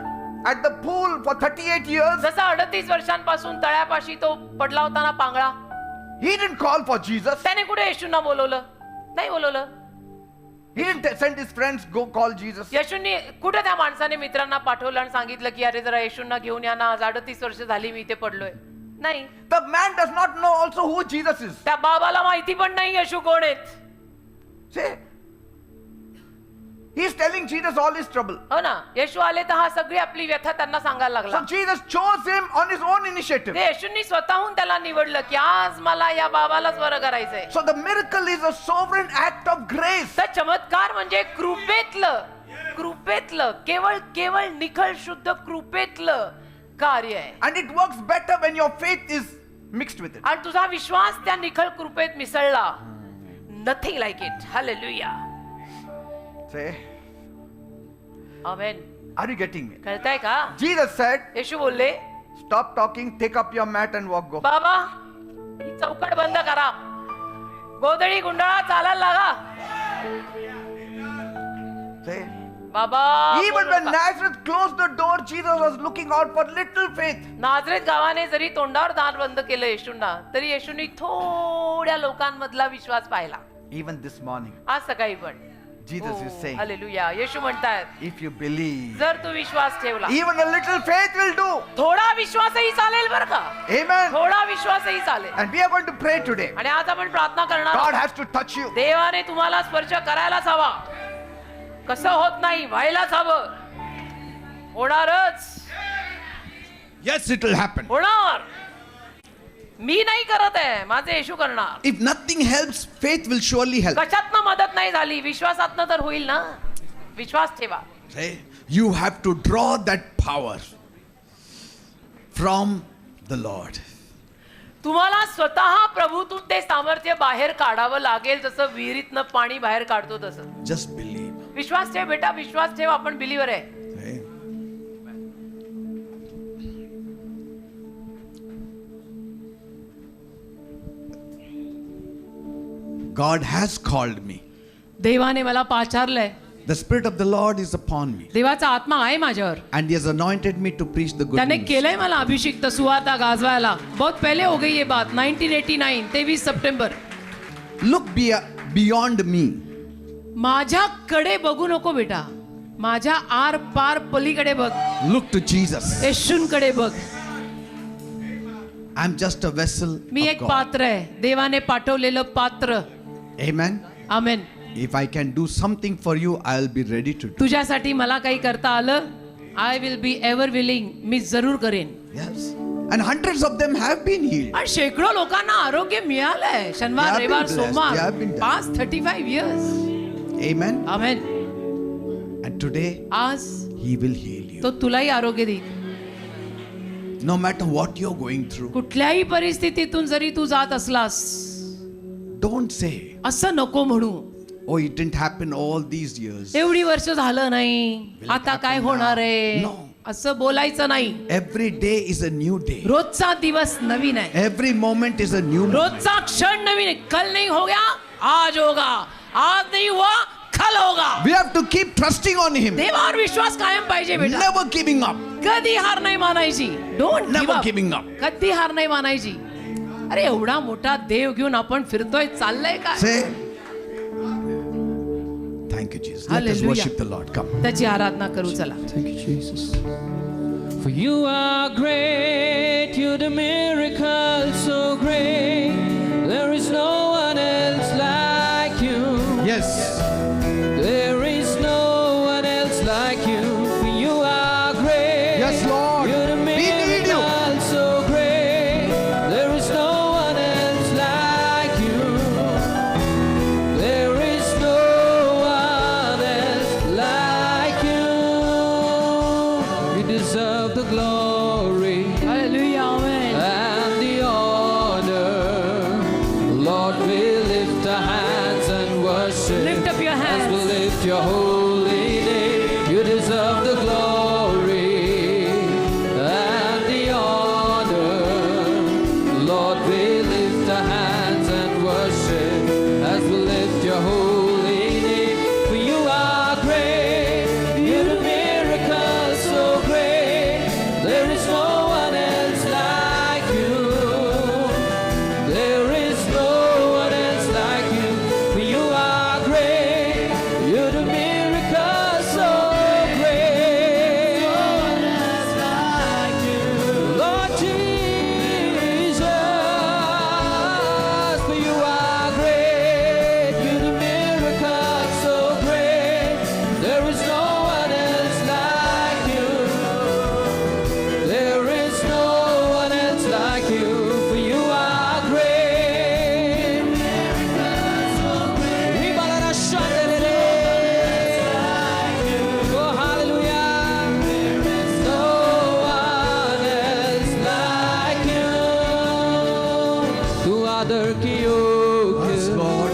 at the pool for 38 years. जसं 38 वर्षांपासून तळ्यापाशी तो पडला होता ना पांगळा. He didn't call for Jesus. त्याने कुठे येशूंना बोलवलं नाही बोलवलं. He didn't send his friends, go call Jesus. येशूंनी कुठे त्या माणसाने मित्रांना पाठवलं आणि सांगितलं की अरे जरा येशूंना घेऊन या ना आज 38 वर्ष झाली मी इथे पडलोय. नाही, The man does not know also who Jesus is. त्या बाबाला माहिती पण नाही येशू कोण आहेत. See? He's telling Jesus all his trouble. हो ना, येशू आले तर हा सगळी आपली व्यथा त्यांना सांगायला So लागला. Jesus chose him on his own initiative. ते येशूंनी स्वतःहून त्याला निवडलं की आज मला या बाबालाच बरं करायचंय. So the miracle is a sovereign act of grace. तर चमत्कार म्हणजे कृपेतलं केवळ निखळ शुद्ध कृपेतलं कार्य आहे. And it works better when your faith is mixed with it. आणि तुझा विश्वास त्या निखळ कृपेत मिसळला. Nothing like it. Hallelujah. Say, amen. are you getting me? कळतंय का? Jesus said, येशू बोलले stop talking, take up your mat and walk, go. बाबा ही चौकट बंद करा गोधडी गुंडाळा चालायला लागा. Say, बाबा even बोलू when नका. Nazareth closed the door, Jesus was looking out for little faith. नाझरेत गावाने जरी तोंडावर दार बंद केलं येशूंना तरी येशूंनी थोड्या लोकांमधला विश्वास पाहिला. Even this morning, आज सकाळी पण Jesus is saying, हालेलुया. येशू म्हणतात if you believe, जर तू विश्वास ठेवला even a little faith will do. थोडा विश्वासही चालेल बरं का. Amen. थोडा विश्वासही चालेल. And we are going to pray today. आणि आज आपण प्रार्थना करणार God आहोत. has to touch you. देवाने तुम्हाला स्पर्श करायलाच हवा. कसं होत नाही व्हायलाच हवं. होणारच Yes, it will happen. होणार. मी नाही करत आहे माझे येशू करणार. If nothing helps, faith will surely help. कशातनं मदत नाही झाली विश्वासातनं तर होईल ना. विश्वास ठेवा. Say, you have to draw that power from the Lord. तुम्हाला स्वतः प्रभूतून ते सामर्थ्य बाहेर काढावं लागेल जसं विहिरीतनं पाणी बाहेर काढतो तसं. Just believe. विश्वास ठेव बेटा विश्वास ठेव आपण बिलीवर आहे. Say, God has called me. देवाने मला पाचारलंय. The Spirit of the Lord is upon me. देवाचा आत्मा आहे माझ्यावर. And He has anointed me to preach the good त्याने news. केलंय मला अभिषिक्त सुवार्ता गाजवायला. बहुत पहले हो गई ये बात. 1989 23 सप्टेंबर. Look beyond me. माझ्याकडे बघू नको बेटा. माझ्या आर पार पलीकडे बघ. Look to Jesus. येशूंकडे बघ. I'm just a vessel me of एक God. पात्र आहे. देवाने पाठवलेलं पात्र. Amen. Amen. If I can do something for you, I'll be ready to do. तुझ्यासाठी मला काही करता आलं I will be ever willing. मी जरूर करेन. Yes. And hundreds of them have been healed. आणि शेकडो लोकांना आरोग्य मिळालंय. शनिवार They have been रविवार blessed. They सोमवार have been blessed. Past 35 years. Amen. Amen. And today, आज He will heal you. तो तुलाही आरोग्य देईल. No matter what you're going through, कुठल्याही परिस्थितीतून जरी तू जात असलास don't say, असं नको म्हणू. Oh, it didn't happen all these years. एवढी वर्ष झालं नाही, आता काय होणार आहे, No. असं बोलायचं नाही. Every day is a new day. रोजचा दिवस नवीन आहे, Every moment is a new moment. रोजचा क्षण नवीन आहे. कल नहीं हो गया, आज होगा, आज नहीं हुआ, कल होगा. We have to keep trusting on Him. देवावर विश्वास कायम पाहिजे बेटा. Never giving up. कधी हार नाही मानायची. Don't Never giving up. कधी हार नाही मानायची. अरे एवढा मोठा देव घेऊन आपण फिरतोय, चाललंय काय? Say, thank you, Jesus. Let us Hallelujah. worship the Lord. Come. त्याची आराधना करू चला. Thank you, Jesus. For you are great, you're the miracle so great. There is no one else like you. Yes. There is no one else like you. For you are great. Yes, Lord. You're the We need you. miracle so great. There is no one else like you. There is no one else like you. You deserve the glory hallelujah, amen. and the honor. Lord, we lift our hands and worship. Lift up your As we hands. lift your holy name, you deserve the glory and the honor. Lord, we lift our hands and worship as we lift your holy name. For you are great, you're the miracle so great. There is no one else like you. There is no one else like you. For you are great, you're the miracle so great. No one else like you, Lord Jesus. For you are great, you're the miracle so great. There is no one else like you. There is no one else like you, for you are great. Ribalana shandelele. Oh, hallelujah. No one else like you. Tu adar ki Yes, yoke, Lord.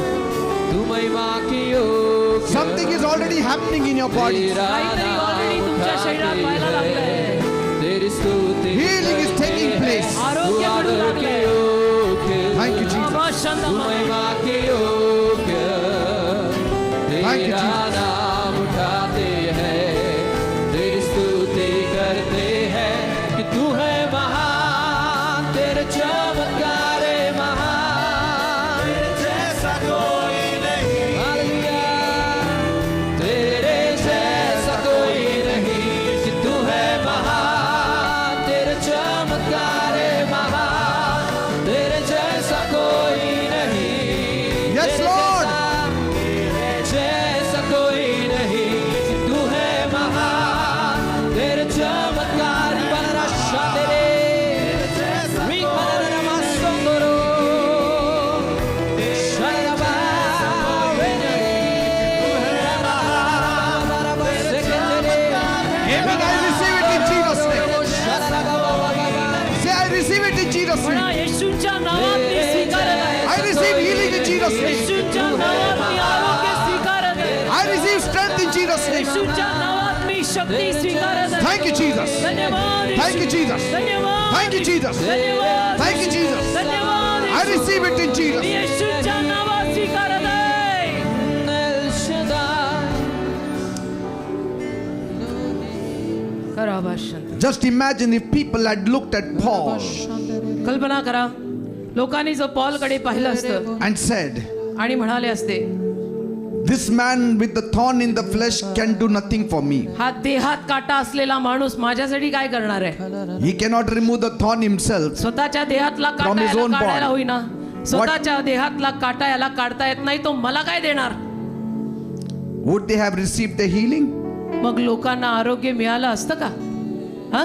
tu महिमा की योग्य. Something is already happening in your body. तेरा काहीतरी already नाम तुमच्या शरीरात व्हायला उठाते लागलंय. हैं. तेरी स्तुति Healing is taking place. आरोग्य तू मिळू आदर की लागलंय. योग्य. Thank you, Jesus. आबा तू शंदमा. महिमा की योग्य. Thank you, तेरा Jesus. नाम उठाते हैं, तेरी स्तुति करते हैं कि तू है महान, तेरे चमत्कार है महान, तेरे जैसा कोई नहीं. हालेलुया. तेरे जैसा कोई नहीं कि तू है महान, तेरे चमत्कार है महान, तेरे जैसा कोई नहीं. Yes, तेरे Lord. जैसा कोई नहीं कि तू है महान, तेरे चमत्कार बना तेरे Amen. I receive it in Jesus' name. Say, I receive it in Jesus' म्हणा, name. येशूच्या नावात मी स्वीकारत आहे. I receive healing in Jesus' name. येशूच्या नावात मी आरोग्य स्वीकारत आहे. I receive strength in Jesus' name. येशूच्या नावात मी शक्ती स्वीकारत आहे. Thank you, Jesus. धन्यवाद येशू. Thank you, Jesus. धन्यवाद Thank you, Jesus. धन्यवाद Thank you, Jesus. धन्यवाद I Yeshu. receive it in me Jesus. येशूच्या नावात स्वीकारत आहे. करा भाषण. Just imagine if people had looked at Paul कल्पना करा, लोकांनी जर पॉलकडे पाहिलं असतं and said, आणि म्हणाले असते, this man with the thorn in the flesh can do nothing for me. हा देहात काटा असलेला माणूस माझ्यासाठी काय करणार आहे? He cannot remove the thorn himself. स्वतःच्या देहातला From काटा his याला own काढायला body. होईना. स्वतःच्या देहातला काटा याला काढता येत नाही, तो मला काय देणार? Would they have received the healing? मग लोकांना आरोग्य मिळालं असतं का? हा?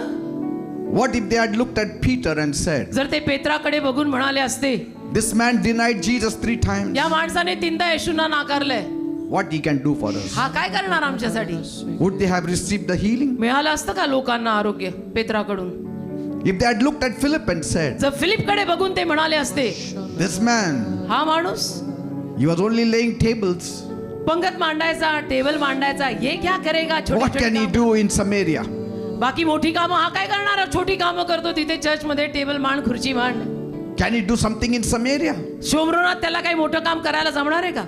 What if they had looked at Peter and said, जर ते पेत्राकडे बघून म्हणाले असते, this man denied Jesus 3 times. या माणसाने 3दा येशूंना नाकारलंय, What he can do for us? हा काय करणार आमच्यासाठी? Would they have received the healing? मिळालं असतं का लोकांना आरोग्य पेत्राकडून? If they had looked at Philip and said, जर फिलिपकडे बघून ते म्हणाले असते, this man, हा माणूस he was only laying tables. पंगत मांडायचा, टेबल मांडायचा, ये क्या करेगा? What can he do in Samaria? बाकी मोठी कामं हा काय करणार? छोटी कामं करतो तिथे चर्च मध्ये, टेबल मांड, खुर्ची मांड. Can he do something in Samaria? शोमरोनात त्याला काही मोठं काम करायला जमणार आहे का?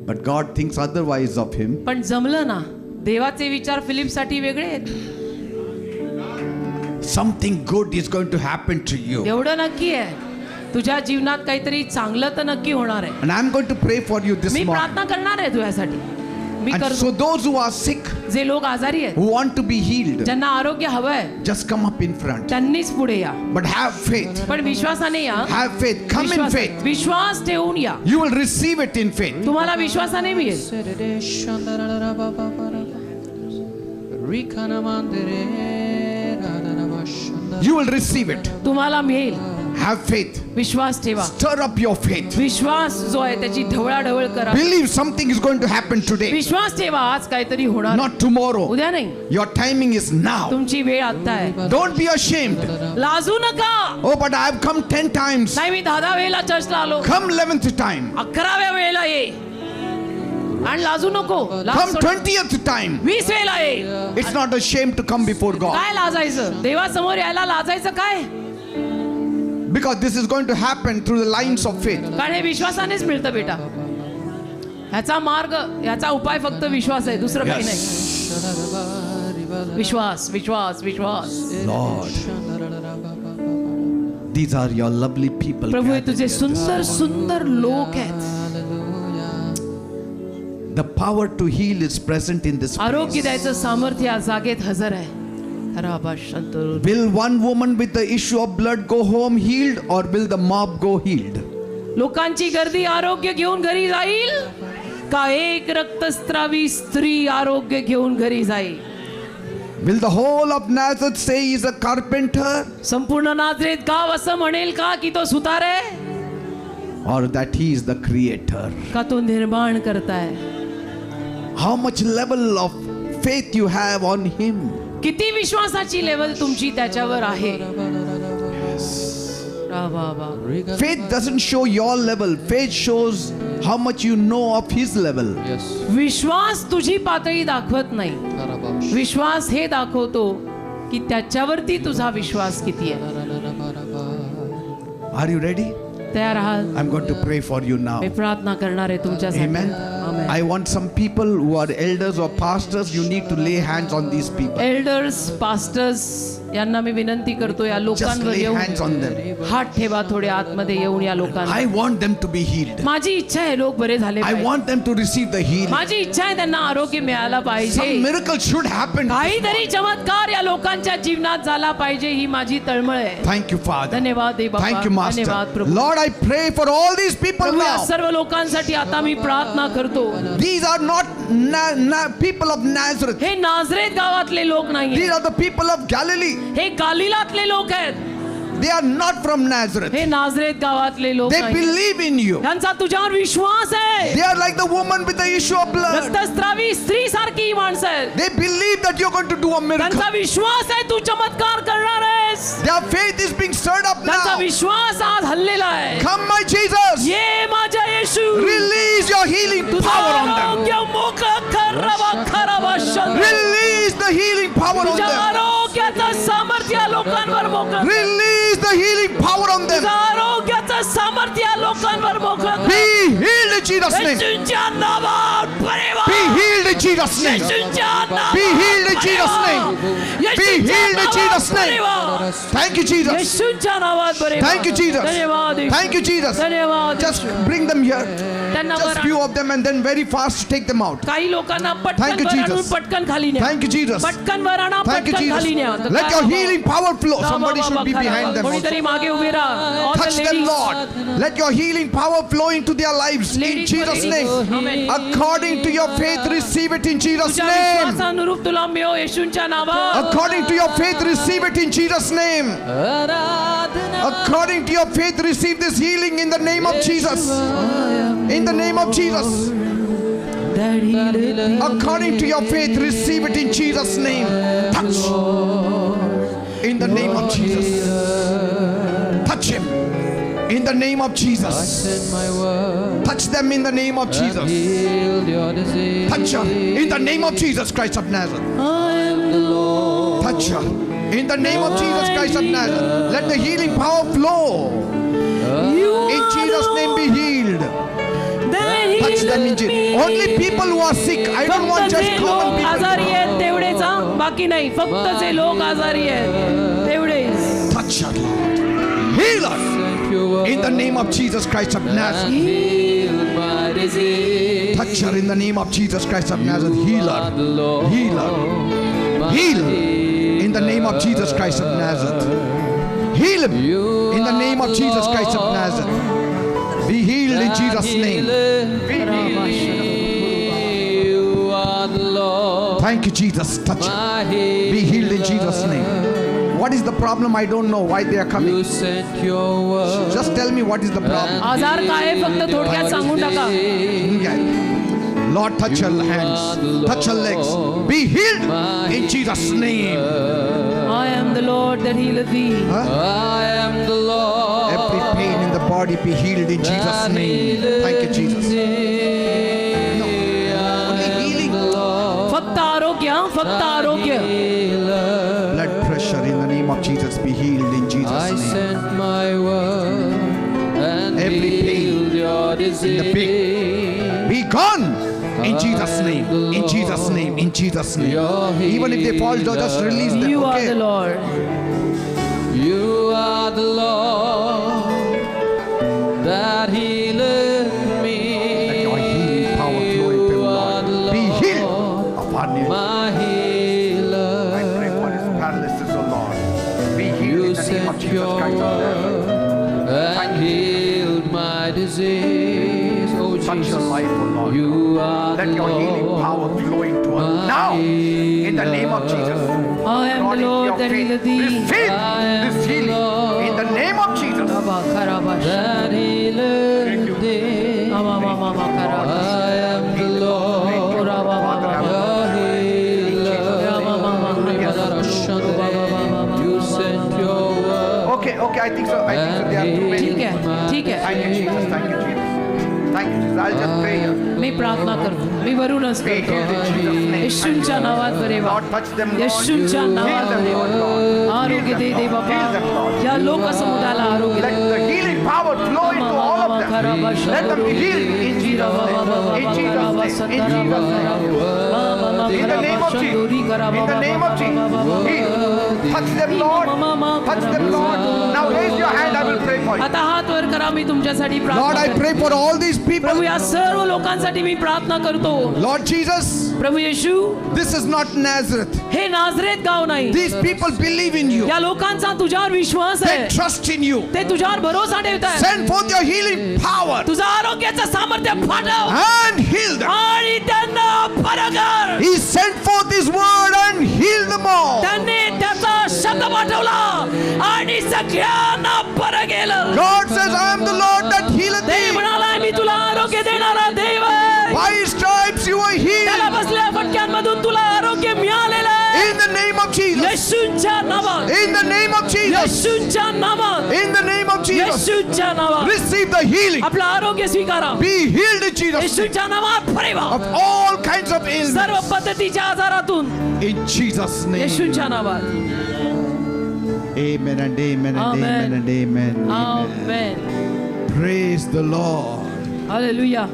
But God thinks otherwise of him. पण जमलं ना. देवाचे विचार फिलिपसाठी वेगळे आहेत. Something good is going to happen to you. एवढं नक्की आहे, तुझ्या जीवनात काहीतरी चांगलं तर नक्की होणार आहे. And I'm going to pray for you this me morning. प्रार्थना करणार आहे तुझ्यासाठी. मी And करतो. so those who are sick, जे लोक आजारी आहेत, who want to be healed, ज्यांना आरोग्य हवंय, just come up in front. त्यांनीच पुढे या. But have faith. पण विश्वासाने या. Have faith. Come in faith. विश्वास ठेवून या. You will receive it in faith. तुम्हाला विश्वासाने मिळेल. You will receive it. तुम्हाला मिळेल. Have faith. विश्वास ठेवा. Stir up your faith. विश्वास जो आहे त्याची ढवळाढवळ करा. Believe something is going to happen today. विश्वास ठेवा, आज काहीतरी होणार. Not tomorrow. उद्या नाही. Your timing is now. तुमची वेळ आता आहे. Don't be ashamed. लाजू नका. Oh, but I have come 10 times. नाही, मी 10 वेळेला चर्चला आलो. Come 11th time. 11व्या वेळेला ये. आणि लाजू नको. Come 20th time. 20 वेळेला ये. It's not a shame to come before God. काय लाजायचं? देवासमोर यायला लाजायचं काय? Because this is going to happen through the lines of faith. कारण हे विश्वासानेच मिळतं बेटा. ह्याचा मार्ग, ह्याचा उपाय फक्त विश्वास आहे, दुसरं काही नाही. विश्वास, विश्वास, विश्वास. Lord, these are your lovely people. प्रभू, हे gathered तुझे here. सुंदर सुंदर लोक आहेत. The power to heal is present in this आरोग्य place. द्यायचं सामर्थ्य या जागेत हजर आहे. राबाशंतरू. Will one woman with the issue of blood go home healed, or will the mob go healed? लोकांची गर्दी आरोग्य घेऊन घरी जाईल का एक रक्तस्रावी स्त्री आरोग्य घेऊन घरी जाईल? Will the whole of Nazareth say he is a carpenter, संपूर्ण नाझरेत गाव असं म्हणेल का की तो सुतार आहे, or that he is the creator? का तो निर्माण करताय? How much level of faith you have on him? किती विश्वासाची लेवल तुमची त्याच्यावर आहे? Faith doesn't show your level. Faith shows how much you know of his level. विश्वास तुझी पातळी दाखवत नाही. विश्वास हे दाखवतो की त्याच्यावरती तुझा विश्वास किती आहे. Are you ready? तयार आहात? I'm going to pray for you now. मी प्रार्थना करणार आहे तुमच्यासाठी. Amen. Amen. I want some people who are elders or pastors, you need to lay hands on these people. Elders, pastors यांना मी विनंती करतो, या Just लोकांवर lay येऊन hands on them. हात ठेवा थोडे आतमध्ये येऊन या लोकांना. I want them to be healed. माझी इच्छा आहे लोक बरे झाले I पाहिजे. want them to receive the healing. माझी इच्छा आहे त्यांना आरोग्य मिळायला Some पाहिजे. miracle should happen. काहीतरी चमत्कार या लोकांच्या जीवनात झाला पाहिजे, ही माझी तळमळ आहे. Thank you, Father. धन्यवाद दे बाबा. Thank you, धन्यवाद Master. Prabhu. Lord, I pray for all these people प्रभू, या now. सर्व लोकांसाठी आता मी प्रार्थना करतो. These are not people of Nazareth. हे नाझरेत गावातले लोक These नाही, are the people of Galilee. हे गालिलातले लोक आहेत. They are not from Nazareth. हे नाझरेत गावातले लोक They नाही. believe in you. त्यांचा तुझ्यावर विश्वास आहे. They are like the woman with the issue of blood. रक्तस्रावी स्त्री सारखी ही माणसं आहेत. They believe that you're going to do a miracle. त्यांचा विश्वास आहे तू चमत्कार करणार आहेस. Their faith is being stirred up त्यांचा now. विश्वास आज हल्लेला आहे. Come, my Jesus. ये माझा येशू, Release your healing तुझं power on them. आरोग्य मोकळं कर, रवा खराबा Shankar. Release the healing power on तुझ्या them. आरोग्याचं सामर्थ्य या लोकांवर मोकळं. Release the healing power on them. तुझं आरोग्याचं सामर्थ्य या लोकांवर मोकळं. Be healed in Jesus' name. येशूच्या नावात बरे व्हा. Be healed in Jesus' name. येशूच्या नावात Be healed in बरे Jesus' व्हा. name. Be येशूच्या healed in Jesus' नावात बरे name. व्हा. Thank you, Jesus. येशूच्या नावात बरे व्हा. Thank you, Jesus. धन्यवाद येशू. Thank you, Jesus. धन्यवाद Just Yeshu. bring them here. त्यांना Just वर few of them and then very fast take them out. काही लोकांना Thank पटकन you, वर आणून Jesus. पटकन खाली न्या. Thank you, Jesus. पटकन वर आणा, Thank you, पटकन खाली न्या. Jesus. Let your healing power flow. Somebody should be behind them also. कोणीतरी मागे उभे राहा. All the Touch them, ladies. Lord. Let your healing power flow into their lives. In Ladies, Jesus' ladies. name. Amen. According to your faith, receive it in Jesus' तुझ्या name. विश्वासानुरूप तुला मिळो येशूच्या नावात. According to your faith, receive it in Jesus' name. According to your faith, receive this healing in the name of Jesus. In the name of Jesus. According to your faith, receive it in Jesus' name. Touch. In the name of Jesus. Touch him. In the name of I Jesus. send my word. Touch them in the name of And Jesus. heal your disease. Touch her in the name of Jesus Christ of Nazareth. I am the Lord. Touch her in the name of Jesus Christ of Nazareth. Let the healing power flow. In Jesus' name be healed. Touch them in Jesus. Only people who are sick. I don't want फक्त just जे common लोक people. आजारी आहेत तेवढेच हा. बाकी नाही फक्त जे लोक आजारी आहेत तेवढेच Touch her, Lord. Heal her Sent your word. in the name of Jesus Christ of And Nazareth. heal my disease. Touch her in the name of Jesus Christ of Nazareth. Heal You are the her. Lord. Heal her. My Heal in the name of Jesus Christ of Nazareth. Heal him in the name of Jesus Christ of Nazareth. Be healed in Jesus' name. You are the Lord. Thank you, Jesus. Touch him. My Be healed in Jesus' name. What is the problem? I don't know why they are You coming. sent your word. Just tell me what is the problem. आजार काय आहे फक्त थोडक्यात सांगून टाका. Lord, touch her hands, touch her legs. Be healed in Jesus' name. I am the Lord that healeth thee. I am the Lord. Every pain in the body be healed in Jesus' name. Thank you, Jesus. No, only healing. फक्त आरोग्य हा, फक्त आरोग्य. Blood pressure in the name of Jesus be healed in I Jesus' name. sent my word and Every pain healed your in the disease. pig be gone in Jesus' name. In Jesus' name. In Jesus' name. Even if they fall, just release them. You are the Okay. Lord. You are the Lord that healeth me. Let your healing power flow into him, You are the Lord. Be healed Lord, upon him. my healer. I pray for his paralysis, O Lord. Be healed You in the name of sent Jesus your Christ of Nazareth. word and healed my disease. Oh Touch your Jesus, life, O Lord. you are Let the your healing power Lord. flow into her now. In the name of Jesus. I am the According to Lord your that faith, healeth thee. receive I am this the healing Lord. in the name of Jesus. Rabba karaba That healeth thee. Mama mama karaba. I am the Lord, Rabba Father, have your healer. Rabba mama You sent your word. Okay, I think so. I think so. They are too many. ठीक है ठीक है. Thank you, Jesus. Thank you, Jesus. Thank you, Jesus. I'll just pray here. मी प्रार्थना करतो. मी वरूनच Be करतो. healed in Jesus' name. येशूंच्या नावात बरे व्हा. Lord, touch them, Lord. येशूंच्या Heal नावात them, बरे Lord, व्हा. Lord. आरोग्य दे दे बाबा. या लोकसमुदायाला आरोग्य Let they. the healing power flow into all of them. Let them be healed in Jesus' name. In Jesus' name. In Jesus' name. In the name of Jesus. In the name of Jesus. Heal. Touch them, Lord. Touch them, Lord. Now raise your hand. I will pray for you. आता हात वर करा. मी तुमच्यासाठी Lord, प्रार्थना I करतो. pray for all these people. प्रभू या सर्व लोकांसाठी मी प्रार्थना करतो. Lord Jesus, Prabhu Yeshu, this is not Nazareth. हे नाझरेत गाव नाही. These people believe in you. या लोकांचा तुझ्यावर विश्वास They आहे. trust in you. ते तुझ्यावर भरोसा ठेवतात. Send forth your healing power तुझं आरोग्याचं सामर्थ्य फाटव and heal them. आणि त्यांना बरं कर. He sent forth his word and healed them all. त्यांनी त्याचा शब्द पाठवला आणि सगळ्यांना बरं केलं. God says, I am the Lord that healeth ते thee. म्हणाला मी तुला आरोग्य देणारा देव आहे. By his stripes you are त्याला healed. बसल्या फटक्यांमधून तुला आरोग्य मिळालेलं आहे. In the name of Jesus. येशूंच्या नावात, In the name of Jesus. येशूंच्या नावात, In the name of Jesus. येशूंच्या नावात Receive the healing. आपलं आरोग्य स्वीकारा. Be healed in Jesus' name येशूंच्या नावात बरे व्हा. of all kinds of सर्व illness. पद्धतीच्या आजारातून In Jesus' name. येशूंच्या नावात. Amen and amen and Amen. amen and amen. Amen. Praise the Lord. Hallelujah.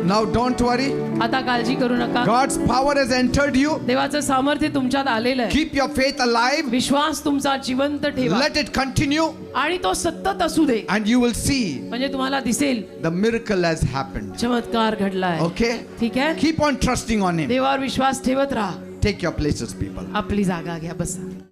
Now don't worry. आता काळजी करू नका. God's power has entered you. देवाचं सामर्थ्य तुमच्यात आलेलं आहे. Keep your faith alive. विश्वास तुमचा जिवंत ठेवा Let it continue आणि तो सतत असू दे. and you will see म्हणजे तुम्हाला दिसेल the miracle has happened. चमत्कार घडलाय. Okay? ठीक आहे. Keep on trusting on him. देवावर विश्वास ठेवत राहा. Take your places, people. आपली जागा घ्या, बसा.